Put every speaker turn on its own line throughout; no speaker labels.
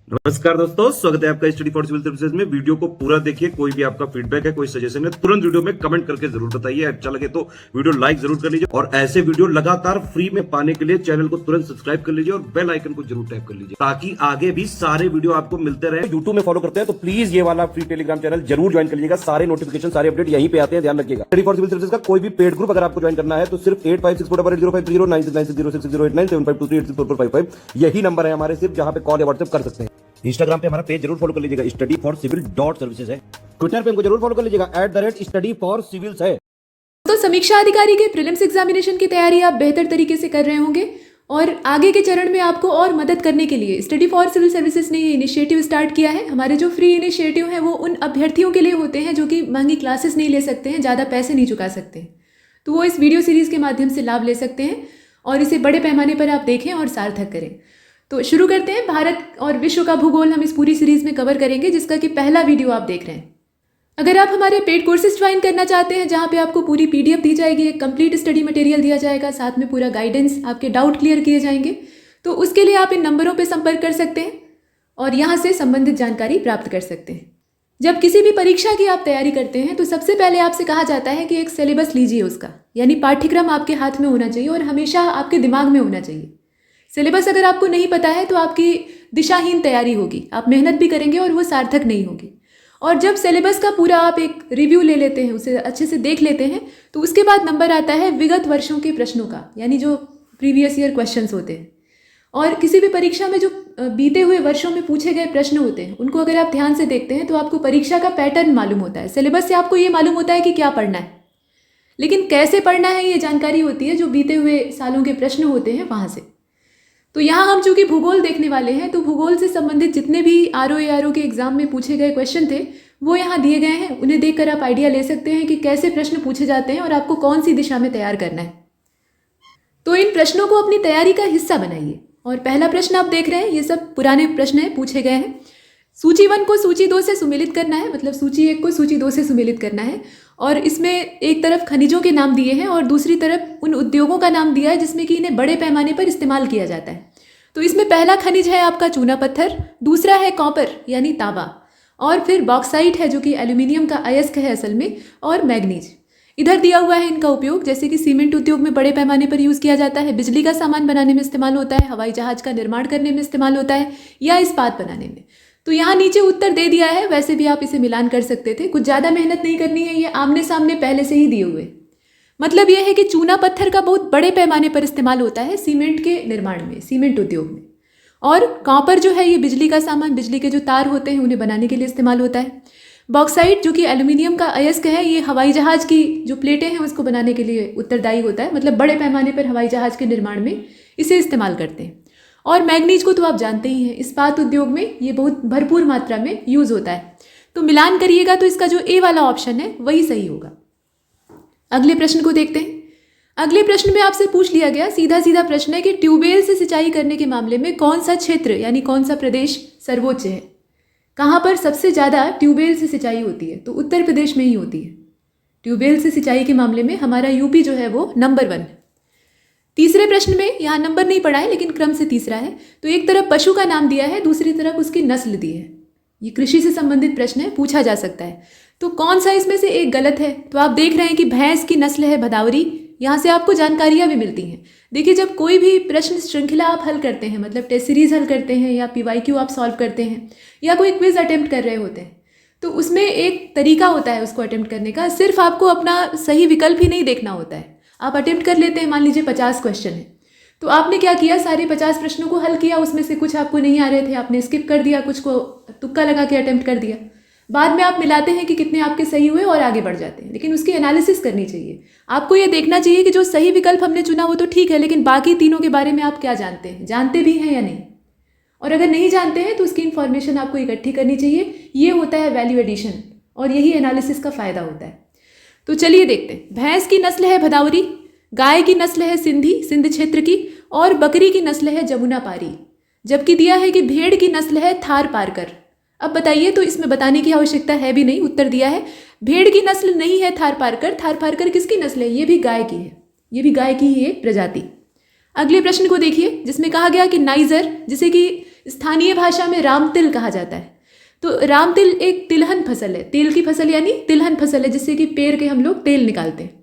नमस्कार दोस्तों, स्वागत है आपका स्टडी फॉर सिविल सर्विसेज में। वीडियो को पूरा देखिए। कोई भी आपका फीडबैक है, कोई सजेशन है, तुरंत वीडियो में कमेंट करके जरूर बताइए। अच्छा लगे तो वीडियो लाइक जरूर कर लीजिए और ऐसे वीडियो लगातार फ्री में पाने के लिए चैनल को तुरंत सब्सक्राइब कर लीजिए और बेल आइकन को जरूर टैप कर लीजिए ताकि आगे भी सारे वीडियो आपको मिलते रहे। यूट्यूब में फॉलो करते हैं तो प्लीज ये वाला फ्री टेलीग्राम चैनल जरूर ज्वाइन कर लीजिएगा। सारे नोटिफिकेशन, सारे अपडेट यहीं पे आते हैं, ध्यान रखिएगा। स्टडी फॉर सिविल सर्विसेज का कोई भी पेड ग्रुप अगर आपको ज्वाइन करना है तो सिर्फ 8564880530969606089072386445 यही नंबर है हमारे, सिर्फ जहां पे कॉल या व्हाट्सएप कर सकते हैं। इंस्टाग्राम पे हमारा पेज जरूर फॉलो कर लीजिएगा, स्टडी फॉर सिविल .सर्विसेज है। ट्विटर पे हमको जरूर फॉलो कर लीजिएगा, @study for civils है।
तो समीक्षा अधिकारी के प्रीलिम्स एग्जामिनेशन की तैयारी आप बेहतर तरीके से कर रहे होंगे और आगे के चरण में आपको और मदद करने के लिए स्टडी फॉर सिविल सर्विसेज ने ये इनिशिएटिव स्टार्ट किया है। हमारे जो फ्री इनिशिएटिव हैं वो उन अभ्यर्थियों के लिए होते हैं जो कि महंगी क्लासेस नहीं ले सकते हैं, ज़्यादा पैसे नहीं चुका सकते हैं, तो वो इस वीडियो सीरीज़ के माध्यम से लाभ ले सकते हैं और इसे बड़े पैमाने पर आप देखें और सार्थक करें। तो शुरू करते हैं। भारत और विश्व का भूगोल हम इस पूरी सीरीज़ में कवर करेंगे, जिसका कि पहला वीडियो आप देख रहे हैं। अगर आप हमारे पेड कोर्सेज ज्वाइन करना चाहते हैं जहां पे आपको पूरी PDF दी जाएगी, एक कंप्लीट स्टडी मटेरियल दिया जाएगा, साथ में पूरा गाइडेंस, आपके डाउट क्लियर किए जाएंगे, तो उसके लिए आप इन नंबरों पर संपर्क कर सकते हैं और यहाँ से संबंधित जानकारी प्राप्त कर सकते हैं। जब किसी भी परीक्षा की आप तैयारी करते हैं तो सबसे पहले आपसे कहा जाता है कि एक सिलेबस लीजिए उसका, यानी पाठ्यक्रम आपके हाथ में होना चाहिए और हमेशा आपके दिमाग में होना चाहिए। सिलेबस अगर आपको नहीं पता है तो आपकी दिशाहीन तैयारी होगी, आप मेहनत भी करेंगे और वो सार्थक नहीं होगी। और जब सिलेबस का पूरा आप एक रिव्यू ले लेते हैं, उसे अच्छे से देख लेते हैं, तो उसके बाद नंबर आता है विगत वर्षों के प्रश्नों का, यानी जो प्रीवियस ईयर क्वेश्चंस होते हैं। और किसी भी परीक्षा में जो बीते हुए वर्षों में पूछे गए प्रश्न होते हैं उनको अगर आप ध्यान से देखते हैं तो आपको परीक्षा का पैटर्न मालूम होता है। सिलेबस से आपको ये मालूम होता है कि क्या पढ़ना है, लेकिन कैसे पढ़ना है ये जानकारी होती है जो बीते हुए सालों के प्रश्न होते हैं वहाँ से। तो यहाँ हम चूँकि भूगोल देखने वाले हैं तो भूगोल से संबंधित जितने भी RO के एग्जाम में पूछे गए क्वेश्चन थे वो यहाँ दिए गए हैं। उन्हें देखकर आप आइडिया ले सकते हैं कि कैसे प्रश्न पूछे जाते हैं और आपको कौन सी दिशा में तैयार करना है। तो इन प्रश्नों को अपनी तैयारी का हिस्सा बनाइए। और पहला प्रश्न आप देख रहे हैं, ये सब पुराने प्रश्न हैं, पूछे गए हैं। सूची 1 को सूची 2 से सुमेलित करना है, मतलब सूची 1 को सूची 2 से सुमेलित करना है। और इसमें एक तरफ खनिजों के नाम दिए हैं और दूसरी तरफ उन उद्योगों का नाम दिया है जिसमें कि इन्हें बड़े पैमाने पर इस्तेमाल किया जाता है। तो इसमें पहला खनिज है आपका चूना पत्थर, दूसरा है कॉपर यानी तांबा, और फिर बॉक्साइट है जो कि एल्यूमिनियम का अयस्क है असल में, और मैग्नीज। इधर दिया हुआ है इनका उपयोग, जैसे कि सीमेंट उद्योग में बड़े पैमाने पर यूज़ किया जाता है, बिजली का सामान बनाने में इस्तेमाल होता है, हवाई जहाज का निर्माण करने में इस्तेमाल होता है, या इस्पात बनाने में। तो यहाँ नीचे उत्तर दे दिया है, वैसे भी आप इसे मिलान कर सकते थे, कुछ ज़्यादा मेहनत नहीं करनी है, ये आमने सामने पहले से ही दिए हुए। मतलब यह है कि चूना पत्थर का बहुत बड़े पैमाने पर इस्तेमाल होता है सीमेंट के निर्माण में, सीमेंट उद्योग में। और कॉपर जो है ये बिजली का सामान, बिजली के जो तार होते हैं उन्हें बनाने के लिए इस्तेमाल होता है। बॉक्साइट जो कि एल्यूमिनियम का अयस्क है, ये हवाई जहाज की जो प्लेटें हैं उसको बनाने के लिए उत्तरदायी होता है, मतलब बड़े पैमाने पर हवाई जहाज के निर्माण में इसे इस्तेमाल करते हैं। और मैग्नीज को तो आप जानते ही हैं, इस्पात उद्योग में ये बहुत भरपूर मात्रा में यूज़ होता है। तो मिलान करिएगा तो इसका जो A वाला ऑप्शन है वही सही होगा। अगले प्रश्न को देखते हैं। अगले प्रश्न में आपसे पूछ लिया गया, सीधा सीधा प्रश्न है कि ट्यूबवेल से सिंचाई करने के मामले में कौन सा क्षेत्र यानी कौन सा प्रदेश सर्वोच्च है, कहाँ पर सबसे ज़्यादा ट्यूबवेल से सिंचाई होती है। तो उत्तर प्रदेश में ही होती है। ट्यूबवेल से सिंचाई के मामले में हमारा यूपी जो है वो नंबर 1 है। तीसरे प्रश्न में यहाँ नंबर नहीं पड़ा है लेकिन क्रम से तीसरा है। तो एक तरफ पशु का नाम दिया है, दूसरी तरफ उसकी नस्ल दी है। ये कृषि से संबंधित प्रश्न है, पूछा जा सकता है। तो कौन सा इसमें से एक गलत है? तो आप देख रहे हैं कि भैंस की नस्ल है भदावरी। यहाँ से आपको जानकारियाँ भी मिलती हैं। देखिए, जब कोई भी प्रश्न श्रृंखला आप हल करते हैं, मतलब टेस्ट सीरीज हल करते हैं या PYQ आप सॉल्व करते हैं या कोई क्विज अटेम्प्ट कर रहे होते हैं, तो उसमें एक तरीका होता है उसको अटेम्प्ट करने का। सिर्फ आपको अपना सही विकल्प ही नहीं देखना होता है। आप अटेम्प्ट कर लेते हैं, मान लीजिए 50 क्वेश्चन है, तो आपने क्या किया, सारे 50 प्रश्नों को हल किया, उसमें से कुछ आपको नहीं आ रहे थे, आपने स्किप कर दिया, कुछ को तुक्का लगा के अटेम्प्ट कर दिया। बाद में आप मिलाते हैं कि कितने आपके सही हुए और आगे बढ़ जाते हैं। लेकिन उसकी एनालिसिस करनी चाहिए। आपको ये देखना चाहिए कि जो सही विकल्प हमने चुना वो तो ठीक है, लेकिन बाकी तीनों के बारे में आप क्या जानते हैं, जानते भी हैं या नहीं। और अगर नहीं जानते हैं तो उसकी इन्फॉर्मेशन आपको इकट्ठी करनी चाहिए। ये होता है वैल्यू एडिशन और यही एनालिसिस का फ़ायदा होता है। तो चलिए देखते हैं। भैंस की नस्ल है भदावरी, गाय की नस्ल है सिंधी, सिंध क्षेत्र की, और बकरी की नस्ल है जमुना पारी। जबकि दिया है कि भेड़ की नस्ल है थार पारकर। अब बताइए, तो इसमें बताने की आवश्यकता है भी नहीं, उत्तर दिया है भेड़ की नस्ल नहीं है थार पारकर। थार पारकर किसकी नस्ल है? ये भी गाय की है, ये भी गाय की ही एक प्रजाति। अगले प्रश्न को देखिए जिसमें कहा गया कि नाइजर, जिसे कि स्थानीय भाषा में रामतिल कहा जाता है। तो रामतिल एक तिलहन फसल है, तेल की फसल यानी तिलहन फसल है, जिससे कि पेड़ के हम लोग तेल निकालते हैं।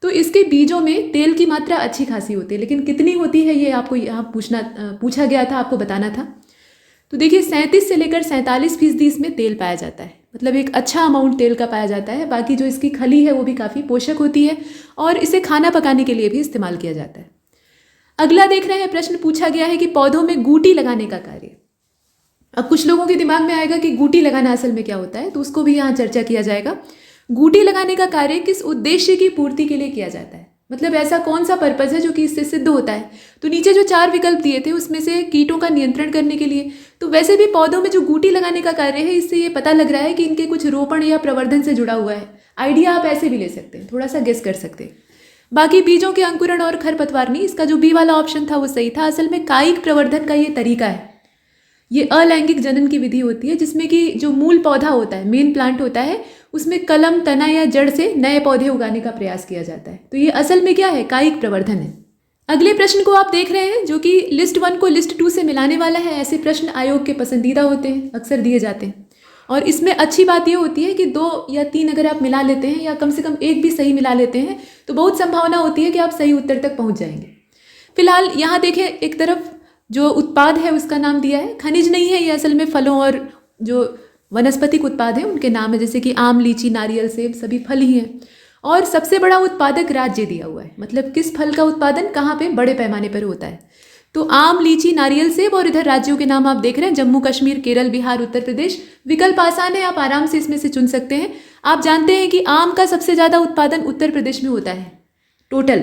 तो इसके बीजों में तेल की मात्रा अच्छी खासी होती है, लेकिन कितनी होती है ये आपको यहाँ पूछा गया था, आपको बताना था। तो देखिए 37 से लेकर 47% इसमें तेल पाया जाता है, मतलब एक अच्छा अमाउंट तेल का पाया जाता है। बाकी जो इसकी खली है वो भी काफ़ी पोषक होती है और इसे खाना पकाने के लिए भी इस्तेमाल किया जाता है। अगला देख रहे हैं, प्रश्न पूछा गया है कि पौधों में गूटी लगाने का कार्य। अब कुछ लोगों के दिमाग में आएगा कि गूटी लगाना असल में क्या होता है, तो उसको भी यहाँ चर्चा किया जाएगा। गूटी लगाने का कार्य किस उद्देश्य की पूर्ति के लिए किया जाता है, मतलब ऐसा कौन सा पर्पज़ है जो कि इससे सिद्ध होता है। तो नीचे जो 4 विकल्प दिए थे उसमें से कीटों का नियंत्रण करने के लिए। तो वैसे भी पौधों में जो गूटी लगाने का कार्य है, इससे ये पता लग रहा है कि इनके कुछ रोपण या प्रवर्धन से जुड़ा हुआ है। आइडिया आप ऐसे भी ले सकते हैं, थोड़ा सा गेस कर सकते हैं। बाकी बीजों के अंकुरण और खरपतवार नहीं, इसका जो बी वाला ऑप्शन था वो सही था। असल में कायिक प्रवर्धन का ये तरीका है, ये अलैंगिक जनन की विधि होती है, जिसमें कि जो मूल पौधा होता है, मेन प्लांट होता है, उसमें कलम, तना या जड़ से नए पौधे उगाने का प्रयास किया जाता है। तो ये असल में क्या है, कायिक प्रवर्धन है। अगले प्रश्न को आप देख रहे हैं जो कि लिस्ट 1 को लिस्ट 2 से मिलाने वाला है। ऐसे प्रश्न आयोग के पसंदीदा होते हैं, अक्सर दिए जाते हैं। और इसमें अच्छी बात ये होती है कि 2 या 3 अगर आप मिला लेते हैं या कम से कम एक भी सही मिला लेते हैं तो बहुत संभावना होती है कि आप सही उत्तर तक पहुंच जाएंगे। फिलहाल यहाँ देखें, एक तरफ जो उत्पाद है उसका नाम दिया है, खनिज नहीं है, ये असल में फलों और जो वनस्पतिक उत्पाद हैं उनके नाम है, जैसे कि आम, लीची, नारियल, सेब सभी फल ही हैं। और सबसे बड़ा उत्पादक राज्य दिया हुआ है, मतलब किस फल का उत्पादन कहाँ पे बड़े पैमाने पर होता है। तो आम, लीची, नारियल, सेब, और इधर राज्यों के नाम आप देख रहे हैं, जम्मू कश्मीर, केरल, बिहार, उत्तर प्रदेश। विकल्प आसान है, आप आराम से इसमें से चुन सकते हैं। आप जानते हैं कि आम का सबसे ज़्यादा उत्पादन उत्तर प्रदेश में होता है टोटल,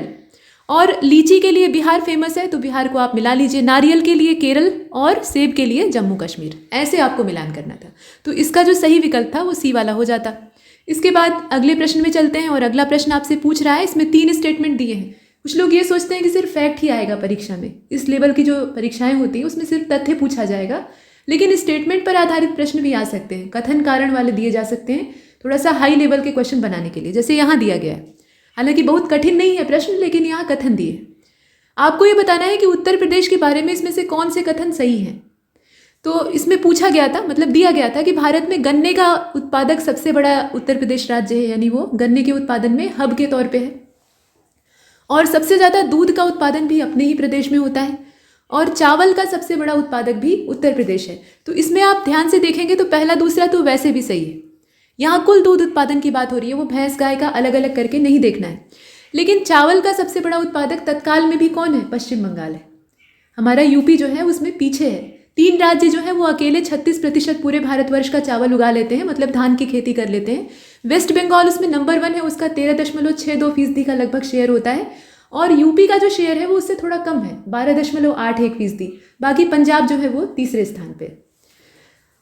और लीची के लिए बिहार फेमस है, तो बिहार को आप मिला लीजिए। नारियल के लिए केरल और सेब के लिए जम्मू कश्मीर, ऐसे आपको मिलान करना था। तो इसका जो सही विकल्प था वो सी वाला हो जाता। इसके बाद अगले प्रश्न में चलते हैं, और अगला प्रश्न आपसे पूछ रहा है, इसमें 3 स्टेटमेंट दिए हैं। कुछ लोग ये सोचते हैं कि सिर्फ फैक्ट ही आएगा परीक्षा में, इस लेवल की जो परीक्षाएं होती हैं उसमें सिर्फ तथ्य पूछा जाएगा, लेकिन स्टेटमेंट पर आधारित प्रश्न भी आ सकते हैं, कथन कारण वाले दिए जा सकते हैं, थोड़ा सा हाई लेवल के क्वेश्चन बनाने के लिए, जैसे यहाँ दिया गया है। हालांकि बहुत कठिन नहीं है प्रश्न, लेकिन यहाँ कथन दिए। आपको ये बताना है कि उत्तर प्रदेश के बारे में इसमें से कौन से कथन सही हैं। तो इसमें पूछा गया था, मतलब दिया गया था कि भारत में गन्ने का उत्पादक सबसे बड़ा उत्तर प्रदेश राज्य है, यानी वो गन्ने के उत्पादन में हब के तौर पे है, और सबसे ज़्यादा दूध का उत्पादन भी अपने ही प्रदेश में होता है, और चावल का सबसे बड़ा उत्पादक भी उत्तर प्रदेश है। तो इसमें आप ध्यान से देखेंगे तो पहला दूसरा तो वैसे भी सही है। यहाँ कुल दूध उत्पादन की बात हो रही है, वो भैंस गाय का अलग अलग करके नहीं देखना है। लेकिन चावल का सबसे बड़ा उत्पादक तत्काल में भी कौन है, पश्चिम बंगाल है। हमारा यूपी जो है उसमें पीछे है। 3 राज्य जो है वो अकेले 36% पूरे भारतवर्ष का चावल उगा लेते हैं, मतलब धान की खेती कर लेते हैं। वेस्ट बंगाल उसमें नंबर 1 है, उसका 13.62% का लगभग शेयर होता है, और यूपी का जो शेयर है वो उससे थोड़ा कम है, 12.81%। बाकी पंजाब जो है वो तीसरे स्थान पे।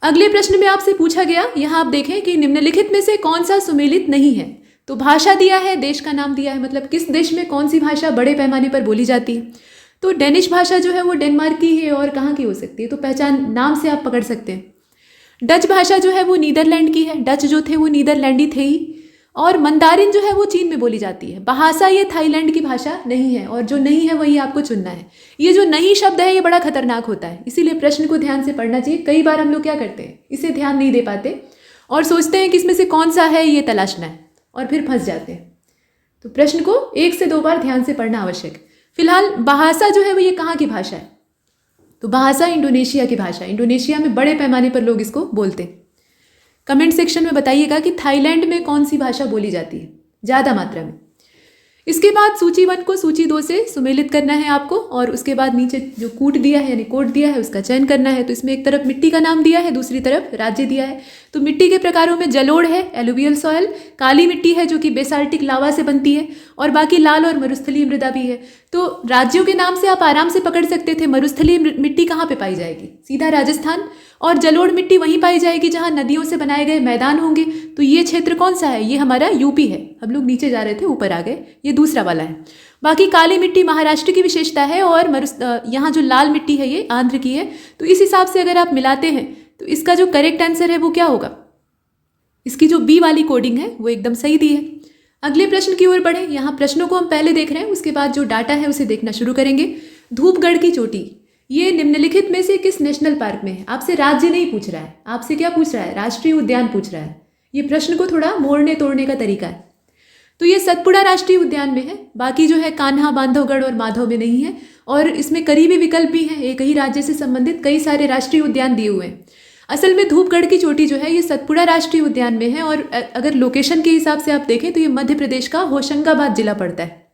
अगले प्रश्न में आपसे पूछा गया, यहाँ आप देखें कि निम्नलिखित में से कौन सा सुमेलित नहीं है। तो भाषा दिया है, देश का नाम दिया है, मतलब किस देश में कौन सी भाषा बड़े पैमाने पर बोली जाती है। तो डेनिश भाषा जो है वो डेनमार्क की है, और कहाँ की हो सकती है, तो पहचान नाम से आप पकड़ सकते हैं। डच भाषा जो है वो नीदरलैंड की है, डच जो थे वो नीदरलैंडी थे ही। और मंदारिन जो है वो चीन में बोली जाती है। बहासा ये थाईलैंड की भाषा नहीं है, और जो नहीं है वही आपको चुनना है। ये जो नहीं शब्द है ये बड़ा खतरनाक होता है, इसीलिए प्रश्न को ध्यान से पढ़ना चाहिए। कई बार हम लोग क्या करते हैं, इसे ध्यान नहीं दे पाते और सोचते हैं कि इसमें से कौन सा है ये तलाशना है, और फिर फंस जाते हैं। तो प्रश्न को 1 से 2 बार ध्यान से पढ़ना आवश्यक। फिलहाल बहासा जो है वो ये कहाँ की भाषा है, तो बहासा इंडोनेशिया की भाषा है। इंडोनेशिया में बड़े पैमाने पर लोग इसको बोलते हैं। कमेंट सेक्शन में बताइएगा कि थाईलैंड में कौन सी भाषा बोली जाती है ज़्यादा मात्रा में। इसके बाद सूची 1 को सूची 2 से सुमेलित करना है आपको, और उसके बाद नीचे जो कूट दिया है यानी कोड दिया है उसका चयन करना है। तो इसमें एक तरफ मिट्टी का नाम दिया है, दूसरी तरफ राज्य दिया है। तो मिट्टी के प्रकारों में जलोढ़ है, एलुवियल सॉयल, काली मिट्टी है जो कि बेसाल्टिक लावा से बनती है, और बाकी लाल और मरुस्थलीय मृदा भी है। तो राज्यों के नाम से आप आराम से पकड़ सकते थे। मरुस्थलीय मिट्टी कहाँ पे पाई जाएगी, सीधा राजस्थान, और जलोढ़ मिट्टी वहीं पाई जाएगी जहाँ नदियों से बनाए गए मैदान होंगे। तो ये क्षेत्र कौन सा है, ये हमारा यूपी है। हम लोग नीचे जा रहे थे, ऊपर आ गए, ये दूसरा वाला है। बाकी काली मिट्टी महाराष्ट्र की विशेषता है, और यहाँ जो लाल मिट्टी है ये आंध्र की है। तो इस हिसाब से अगर आप मिलाते हैं तो इसका जो करेक्ट आंसर है वो क्या होगा, इसकी जो बी वाली कोडिंग है वो एकदम सही दी है। अगले प्रश्न की ओर बढ़े। यहाँ प्रश्नों को हम पहले देख रहे हैं, उसके बाद जो डाटा है उसे देखना शुरू करेंगे। धूपगढ़ की चोटी ये निम्नलिखित में से किस नेशनल पार्क में है? आपसे राज्य नहीं पूछ रहा है, आपसे क्या पूछ रहा है? राष्ट्रीय उद्यान पूछ रहा है। ये प्रश्न को थोड़ा मोड़ने तोड़ने का तरीका है। तो ये सतपुड़ा राष्ट्रीय उद्यान में है, बाकी जो है कान्हा, बांधवगढ़ और माधव में नहीं है। और इसमें करीबी विकल्प भी हैं, एक ही राज्य से संबंधित कई सारे राष्ट्रीय उद्यान दिए हुए हैं। असल में धूपगढ़ की चोटी जो है ये सतपुड़ा राष्ट्रीय उद्यान में है, और अगर लोकेशन के हिसाब से आप देखें तो ये मध्य प्रदेश का होशंगाबाद जिला पड़ता है।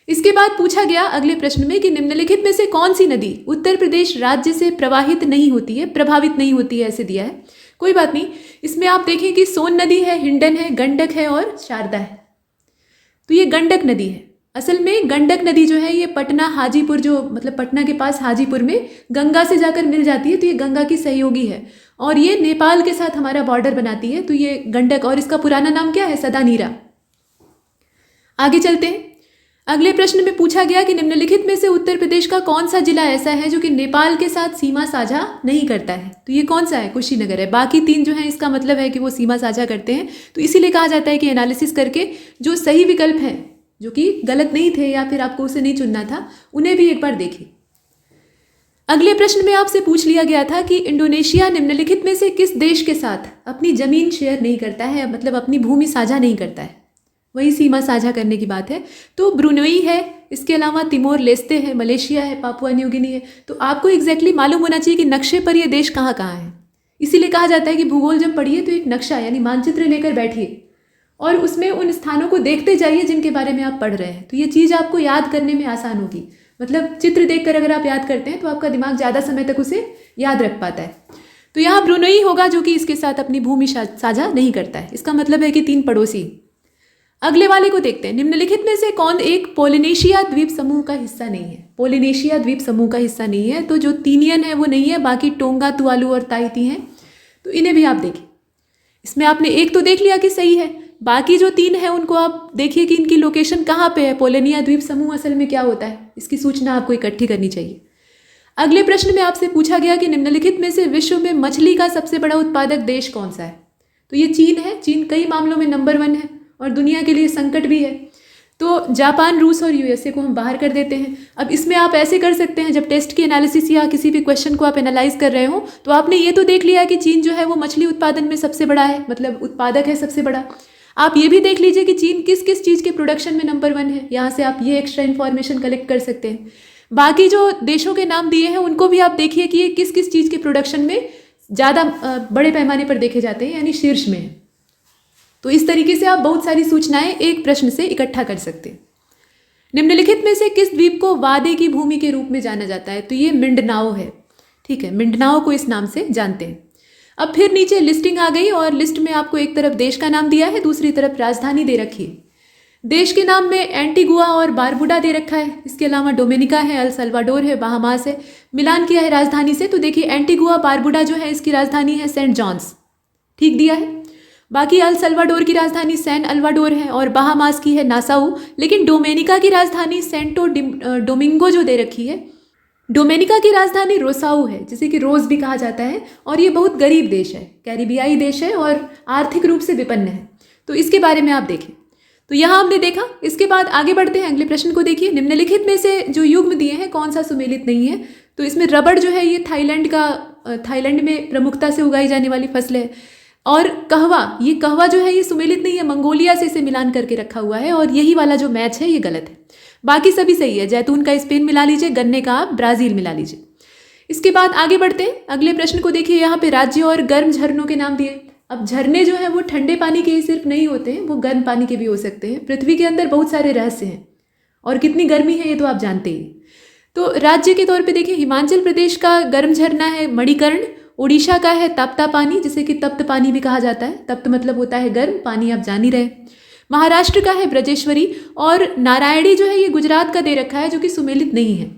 इसके बाद पूछा गया अगले प्रश्न में कि निम्नलिखित में से कौन सी नदी उत्तर प्रदेश राज्य से प्रवाहित नहीं होती है, प्रभावित नहीं होती है, ऐसे दिया है। कोई बात नहीं, इसमें आप देखें कि सोन नदी है, हिंडन है, गंडक है और शारदा है। तो ये गंडक नदी है। असल में गंडक नदी जो है ये पटना हाजीपुर, जो मतलब पटना के पास हाजीपुर में गंगा से जाकर मिल जाती है, तो ये गंगा की सहयोगी है और ये नेपाल के साथ हमारा बॉर्डर बनाती है। तो ये गंडक, और इसका पुराना नाम क्या है? सदानीरा। आगे चलते हैं। अगले प्रश्न में पूछा गया कि निम्नलिखित में से उत्तर प्रदेश का कौन सा जिला ऐसा है जो कि नेपाल के साथ सीमा साझा नहीं करता है? तो ये कौन सा है? कुशीनगर है। बाकी तीन जो है इसका मतलब है कि वो सीमा साझा करते हैं। तो इसीलिए कहा जाता है कि एनालिसिस करके जो सही विकल्प हैं, जो कि गलत नहीं थे या फिर आपको उसे नहीं चुनना था, उन्हें भी एक बार देखिए। अगले प्रश्न में आपसे पूछ लिया गया था कि इंडोनेशिया निम्नलिखित में से किस देश के साथ अपनी जमीन शेयर नहीं करता है, मतलब अपनी भूमि साझा नहीं करता है? वही सीमा साझा करने की बात है। तो ब्रुनोई है, इसके अलावा तिमोर लेस्ते है, मलेशिया है, पापुआ न्यू गिनी है। तो आपको एग्जैक्टली मालूम होना चाहिए कि नक्शे पर ये देश कहाँ कहाँ है। इसीलिए कहा जाता है कि भूगोल जब पढ़िए तो एक नक्शा यानी मानचित्र लेकर बैठिए और उसमें उन स्थानों को देखते जाइए जिनके बारे में आप पढ़ रहे हैं। तो ये चीज़ आपको याद करने में आसान होगी। मतलब चित्र देखकर अगर आप याद करते हैं तो आपका दिमाग ज़्यादा समय तक उसे याद रख पाता है। तो यहाँ ब्रुनोई होगा जो कि इसके साथ अपनी भूमि साझा नहीं करता है। इसका मतलब है कि तीन पड़ोसी। अगले वाले को देखते हैं। निम्नलिखित में से कौन एक पोलिनेशिया द्वीप समूह का हिस्सा नहीं है? पोलिनेशिया द्वीप समूह का हिस्सा नहीं है, तो जो तीनियन है वो नहीं है, बाकी टोंगा, तुवालू और ताहिती हैं। तो इन्हें भी आप देखिए। इसमें आपने एक तो देख लिया कि सही है, बाकी जो तीन है उनको आप देखिए कि इनकी लोकेशन कहाँ पे है। पोलिनिया द्वीप समूह असल में क्या होता है, इसकी सूचना आपको इकट्ठी करनी चाहिए। अगले प्रश्न में आपसे पूछा गया कि निम्नलिखित में से विश्व में मछली का सबसे बड़ा उत्पादक देश कौन सा है? तो ये चीन है। चीन कई मामलों में नंबर 1 है और दुनिया के लिए संकट भी है। तो जापान, रूस और यूएसए को हम बाहर कर देते हैं। अब इसमें आप ऐसे कर सकते हैं, जब टेस्ट की एनालिसिस या किसी भी क्वेश्चन को आप एनालाइज कर रहे हो तो आपने ये तो देख लिया कि चीन जो है वो मछली उत्पादन में सबसे बड़ा है, मतलब उत्पादक है सबसे बड़ा। आप ये भी देख लीजिए कि चीन किस किस चीज़ के प्रोडक्शन में नंबर 1 है। यहाँ से आप ये एक्स्ट्रा इन्फॉर्मेशन कलेक्ट कर सकते हैं। बाकी जो देशों के नाम दिए हैं उनको भी आप देखिए कि ये किस किस चीज़ के प्रोडक्शन में ज़्यादा बड़े पैमाने पर देखे जाते हैं, यानी शीर्ष में है। तो इस तरीके से आप बहुत सारी सूचनाएं एक प्रश्न से इकट्ठा कर सकते हैं। निम्नलिखित में से किस द्वीप को वादे की भूमि के रूप में जाना जाता है? तो ये मिंडनाओ है। ठीक है, मिंडनाओ को इस नाम से जानते हैं। अब फिर नीचे लिस्टिंग आ गई और लिस्ट में आपको एक तरफ देश का नाम दिया है, दूसरी तरफ राजधानी दे रखी है। देश के नाम में एंटीगुआ और बारबुडा दे रखा है। इसके अलावा डोमिनिका है, अल सल्वाडोर है, बाहामास है। मिलान किया है राजधानी से, तो देखिए एंटीगुआ बारबुडा जो है इसकी राजधानी है सेंट जॉन्स, ठीक दिया है। बाकी अल सल्वाडोर की राजधानी सैन अल्वाडोर है और बाहामास की है नासाऊ। लेकिन डोमिनिका की राजधानी सेंटो डोमिंगो जो दे रखी है, डोमिनिका की राजधानी रोसाऊ है, जिसे कि रोज भी कहा जाता है। और ये बहुत गरीब देश है, कैरिबियाई देश है और आर्थिक रूप से विपन्न है। तो इसके बारे में आप देखें। तो यहाँ हमने देखा। इसके बाद आगे बढ़ते हैं, अगले प्रश्न को देखिए। निम्नलिखित में से जो युग्म दिए हैं कौन सा सुमेलित नहीं है? तो इसमें रबड़ जो है ये थाईलैंड में प्रमुखता से उगाई जाने वाली फसल है। और कहवा जो है ये सुमेलित नहीं है, मंगोलिया से इसे मिलान करके रखा हुआ है। और यही वाला जो मैच है ये गलत है, बाकी सभी सही है। जैतून का स्पेन मिला लीजिए, गन्ने का आप ब्राज़ील मिला लीजिए। इसके बाद आगे बढ़ते हैं, अगले प्रश्न को देखिए। यहाँ पे राज्य और गर्म झरनों के नाम दिए। अब झरने जो है वो ठंडे पानी के ही सिर्फ नहीं होते हैं, वो गर्म पानी के भी हो सकते हैं। पृथ्वी के अंदर बहुत सारे रहस्य हैं और कितनी गर्मी है ये तो आप जानते ही। तो राज्य के तौर पे देखिए, हिमाचल प्रदेश का गर्म झरना है मणिकर्ण। उड़ीसा का है तप्ता पानी, जिसे कि तप्त पानी भी कहा जाता है। तप्त मतलब होता है गर्म, पानी आप जान ही रहे। महाराष्ट्र का है ब्रजेश्वरी और नारायणी जो है ये गुजरात का दे रखा है, जो कि सुमेलित नहीं है।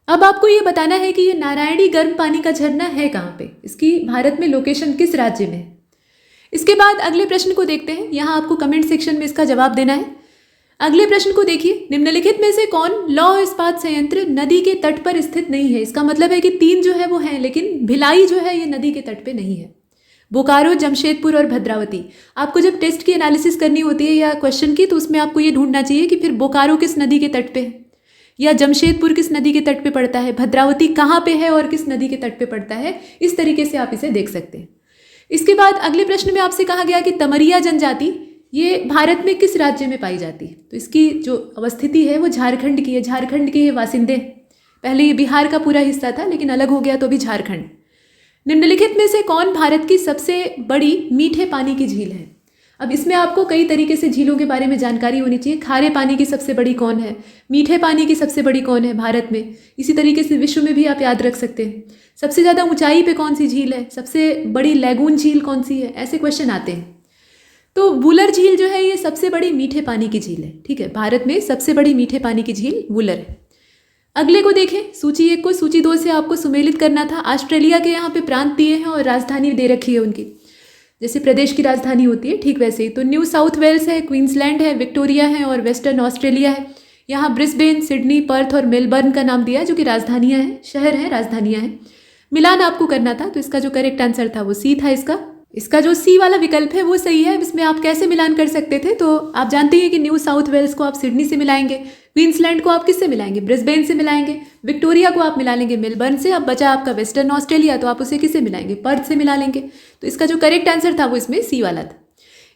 अब आपको ये बताना है कि ये नारायणी गर्म पानी का झरना है कहाँ पे, इसकी भारत में लोकेशन किस राज्य में है। इसके बाद अगले प्रश्न को देखते हैं। यहाँ आपको कमेंट सेक्शन में इसका जवाब देना है। अगले प्रश्न को देखिए। निम्नलिखित में से कौन लौह इस्पात संयंत्र नदी के तट पर स्थित नहीं है? इसका मतलब है कि 3 जो है वो हैं, लेकिन भिलाई जो है ये नदी के तट पे नहीं है। बोकारो, जमशेदपुर और भद्रावती। आपको जब टेस्ट की एनालिसिस करनी होती है या क्वेश्चन की, तो उसमें आपको ये ढूंढना चाहिए कि फिर बोकारो किस नदी के तट पे है। या जमशेदपुर किस नदी के तट पे पड़ता है, भद्रावती कहाँ पे है और किस नदी के तट पे पड़ता है, इस तरीके से आप इसे देख सकते हैं। इसके बाद अगले प्रश्न में आपसे कहा गया कि तमरिया जनजाति ये भारत में किस राज्य में पाई जाती है। तो इसकी जो अवस्थिति है वो झारखंड की है, झारखंड के ये वासिंदे। पहले ये बिहार का पूरा हिस्सा था लेकिन अलग हो गया तो अभी झारखंड। निम्नलिखित में से कौन भारत की सबसे बड़ी मीठे पानी की झील है। अब इसमें आपको कई तरीके से झीलों के बारे में जानकारी होनी चाहिए। खारे पानी की सबसे बड़ी कौन है, मीठे पानी की सबसे बड़ी कौन है भारत में, इसी तरीके से विश्व में भी आप याद रख सकते हैं। सबसे ज़्यादा ऊंचाई पे कौन सी झील है, सबसे बड़ी लैगून झील कौन सी है, ऐसे क्वेश्चन आते हैं। तो वुलर झील जो है ये सबसे बड़ी मीठे पानी की झील है। ठीक है, भारत में सबसे बड़ी मीठे पानी की झील वुलर है। अगले को देखें, सूची 1 को। सूची 2 से आपको सुमेलित करना था। ऑस्ट्रेलिया के यहाँ पे प्रांत दिए हैं और राजधानी दे रखी है उनकी, जैसे प्रदेश की राजधानी होती है ठीक वैसे ही। तो न्यू साउथ वेल्स है, क्वींसलैंड है, विक्टोरिया है और वेस्टर्न ऑस्ट्रेलिया है। यहाँ ब्रिस्बेन, सिडनी, पर्थ और मेलबर्न का नाम दिया है जो कि राजधानियाँ हैं, शहर हैं, राजधानियाँ हैं। मिलान आपको करना था, तो इसका जो करेक्ट आंसर था वो सी था। इसका जो सी वाला विकल्प है वो सही है। इसमें आप कैसे मिलान कर सकते थे, तो आप जानते हैं कि न्यू साउथ वेल्स को आप सिडनी से मिलाएंगे, क्वींसलैंड को आप किससे मिलाएंगे, ब्रिस्बेन से मिलाएंगे, विक्टोरिया को आप मिला लेंगे मेलबर्न से। अब बचा आपका वेस्टर्न ऑस्ट्रेलिया, तो आप उसे किससे मिलाएंगे, पर्थ से मिला लेंगे। तो इसका जो करेक्ट आंसर था वो इसमें सी वाला था।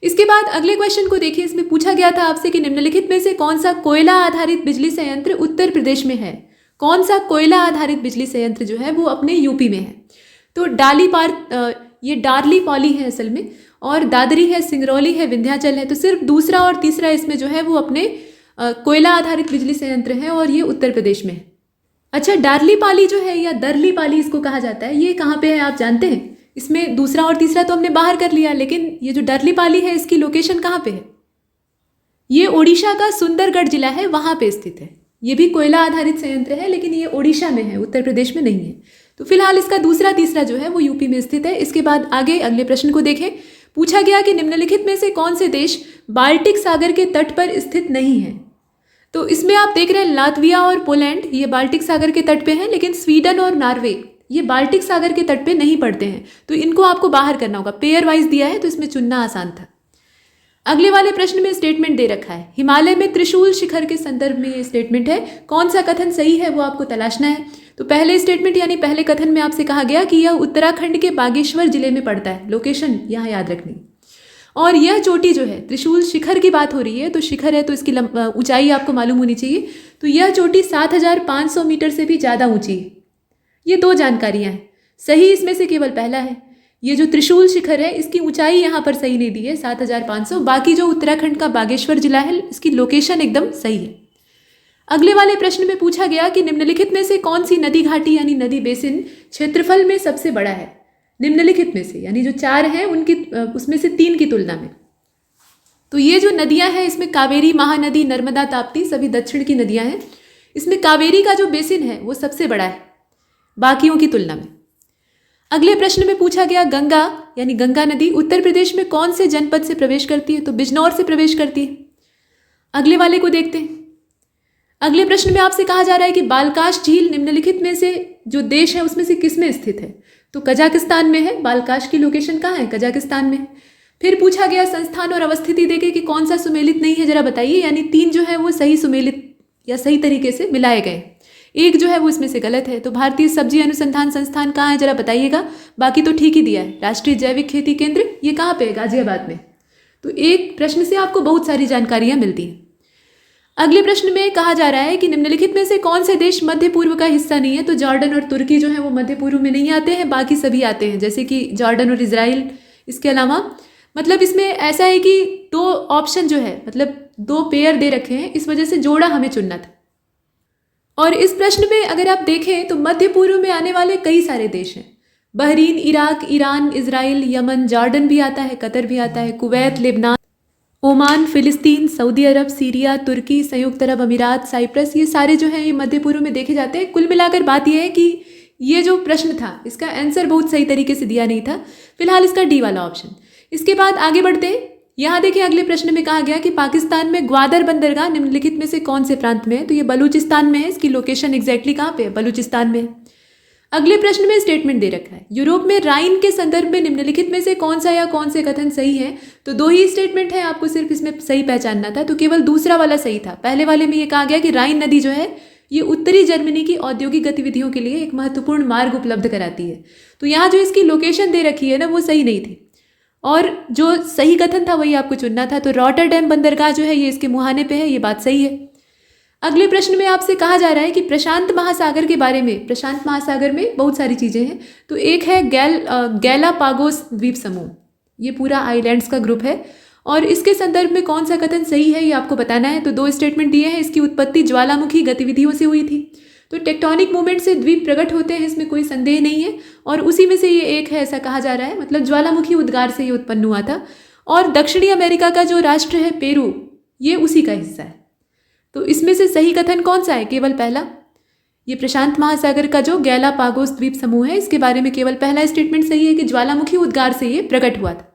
इसके बाद अगले क्वेश्चन को देखिए। इसमें पूछा गया था आपसे कि निम्नलिखित में से कौन सा कोयला आधारित बिजली संयंत्र उत्तर प्रदेश में है। कौन सा कोयला आधारित बिजली संयंत्र जो है वो अपने यूपी में है। तो ये डार्ली पॉली है असल में, और दादरी है, सिंगरौली है, विंध्याचल है। तो सिर्फ दूसरा और तीसरा इसमें जो है वो अपने कोयला आधारित बिजली संयंत्र है और ये उत्तर प्रदेश में है। अच्छा, डार्ली पाली जो है या दरली पाली इसको कहा जाता है, ये कहाँ पे है आप जानते हैं। इसमें दूसरा और तीसरा तो हमने बाहर कर लिया, लेकिन ये जो डार्ली पाली है इसकी लोकेशन कहाँ पे है। ये ओडिशा का सुंदरगढ़ जिला है, वहाँ पे स्थित है। ये भी कोयला आधारित संयंत्र है लेकिन ये ओडिशा में है, उत्तर प्रदेश में नहीं है। तो फिलहाल इसका दूसरा तीसरा जो है वो यूपी में स्थित है। इसके बाद आगे अगले प्रश्न को देखें। पूछा गया कि निम्नलिखित में से कौन से देश बाल्टिक सागर के तट पर स्थित नहीं है। तो इसमें आप देख रहे हैं लातविया और पोलैंड ये बाल्टिक सागर के तट पे हैं, लेकिन स्वीडन और नॉर्वे ये बाल्टिक सागर के तट पे नहीं पड़ते हैं। तो इनको आपको बाहर करना होगा। पेयर वाइज दिया है तो इसमें चुनना आसान था। अगले वाले प्रश्न में स्टेटमेंट दे रखा है, हिमालय में त्रिशूल शिखर के संदर्भ में ये स्टेटमेंट है। कौन सा कथन सही है वो आपको तलाशना है। तो पहले स्टेटमेंट यानी पहले कथन में आपसे कहा गया कि यह उत्तराखंड के बागेश्वर जिले में पड़ता है। लोकेशन यहाँ याद रखनी। और यह चोटी जो है, त्रिशूल शिखर की बात हो रही है, तो शिखर है तो इसकी ऊंचाई आपको मालूम होनी चाहिए। तो यह चोटी 7,500 मीटर से भी ज़्यादा ऊंची है। ये दो जानकारियाँ हैं, सही इसमें से केवल पहला है। ये जो त्रिशूल शिखर है इसकी ऊंचाई यहाँ पर सही नहीं दी है 7,500। बाकी जो उत्तराखंड का बागेश्वर जिला है इसकी लोकेशन एकदम सही है। अगले वाले प्रश्न में पूछा गया कि निम्नलिखित में से कौन सी नदी घाटी यानी नदी बेसिन क्षेत्रफल में सबसे बड़ा है। निम्नलिखित में से यानी जो 4 हैं उनकी उसमें से 3 की तुलना में। तो ये जो नदियां हैं इसमें कावेरी, महानदी, नर्मदा, ताप्ती सभी दक्षिण की नदियां हैं। इसमें कावेरी का जो बेसिन है वो सबसे बड़ा है बाकियों की तुलना में। अगले प्रश्न में पूछा गया गंगा यानी गंगा नदी उत्तर प्रदेश में कौन से जनपद से प्रवेश करती है। तो बिजनौर से प्रवेश करती है। अगले वाले को देखते हैं। अगले प्रश्न में आपसे कहा जा रहा है कि बालकाश झील निम्नलिखित में से जो देश है उसमें से किसमें स्थित है। तो कजाकिस्तान में है। बालकाश की लोकेशन कहाँ है, कजाकिस्तान में। फिर पूछा गया संस्थान और अवस्थिति देके कि कौन सा सुमेलित नहीं है जरा बताइए। यानी 3 जो है वो सही सुमेलित या सही तरीके से मिलाए गए, एक जो है वो इसमें से गलत है। तो भारतीय सब्जी अनुसंधान संस्थान कहाँ है जरा बताइएगा। बाकी तो ठीक ही दिया है। राष्ट्रीय जैविक खेती केंद्र ये कहाँ पे है, गाजियाबाद में। तो एक प्रश्न से आपको बहुत सारी जानकारियां मिलती हैं। अगले प्रश्न में कहा जा रहा है कि निम्नलिखित में से कौन से देश मध्य पूर्व का हिस्सा नहीं है। तो जॉर्डन और तुर्की जो है वो मध्य पूर्व में नहीं आते हैं, बाकी सभी आते हैं, जैसे कि जॉर्डन और इजराइल। इसके अलावा मतलब इसमें ऐसा है कि 2 ऑप्शन जो है मतलब 2 पेयर दे रखे हैं, इस वजह से जोड़ा हमें चुनना था। और इस प्रश्न में अगर आप देखें तो मध्य पूर्व में आने वाले कई सारे देश हैं। Bahrain, Iraq, Iran, Israel, Yemen, Jordan भी आता है, कतर भी आता है, कुवैत, लेबनान, ओमान, फिलिस्तीन, सऊदी अरब, सीरिया, तुर्की, संयुक्त अरब अमीरात, साइप्रस, ये सारे जो हैं ये मध्य पूर्व में देखे जाते हैं। कुल मिलाकर बात यह है कि ये जो प्रश्न था इसका आंसर बहुत सही तरीके से दिया नहीं था। फिलहाल इसका डी वाला ऑप्शन। इसके बाद आगे बढ़ते हैं। यहाँ देखिए अगले प्रश्न में कहा गया कि पाकिस्तान में ग्वादर बंदरगाह निम्नलिखित में से कौन से प्रांत में है। तो ये बलूचिस्तान में है। इसकी लोकेशन एग्जैक्टली कहाँ पे है, बलूचिस्तान में है। अगले प्रश्न में स्टेटमेंट दे रखा है, यूरोप में राइन के संदर्भ में निम्नलिखित में से कौन सा या कौन से कथन सही है। तो 2 ही स्टेटमेंट है, आपको सिर्फ इसमें सही पहचानना था। तो केवल दूसरा वाला सही था। पहले वाले में ये कहा गया कि राइन नदी जो है ये उत्तरी जर्मनी की औद्योगिक गतिविधियों के लिए एक महत्वपूर्ण मार्ग उपलब्ध कराती है। तो यहाँ जो इसकी लोकेशन दे रखी है ना, वो सही नहीं थी, और जो सही कथन था वही आपको चुनना था। तो रॉटरडैम बंदरगाह जो है ये इसके मुहाने पे है, ये बात सही है। अगले प्रश्न में आपसे कहा जा रहा है कि प्रशांत महासागर के बारे में, प्रशांत महासागर में बहुत सारी चीज़ें हैं, तो एक है गैलापागोस द्वीप समूह, ये पूरा आइलैंड्स का ग्रुप है, और इसके संदर्भ में कौन सा कथन सही है ये आपको बताना है। तो 2 स्टेटमेंट दिए हैं। इसकी उत्पत्ति ज्वालामुखी गतिविधियों से हुई थी, तो टेक्टोनिक मूवमेंट से द्वीप प्रकट होते हैं, इसमें कोई संदेह नहीं है, और उसी में से ये एक है, ऐसा कहा जा रहा है, मतलब ज्वालामुखी उद्गार से ये उत्पन्न हुआ था। और दक्षिणी अमेरिका का जो राष्ट्र है पेरू, ये उसी का हिस्सा है। तो इसमें से सही कथन कौन सा है? केवल पहला। ये प्रशांत महासागर का जो गैलापागोस द्वीप समूह है, इसके बारे में केवल पहला स्टेटमेंट सही है कि ज्वालामुखी उद्गार से ये प्रकट हुआ था।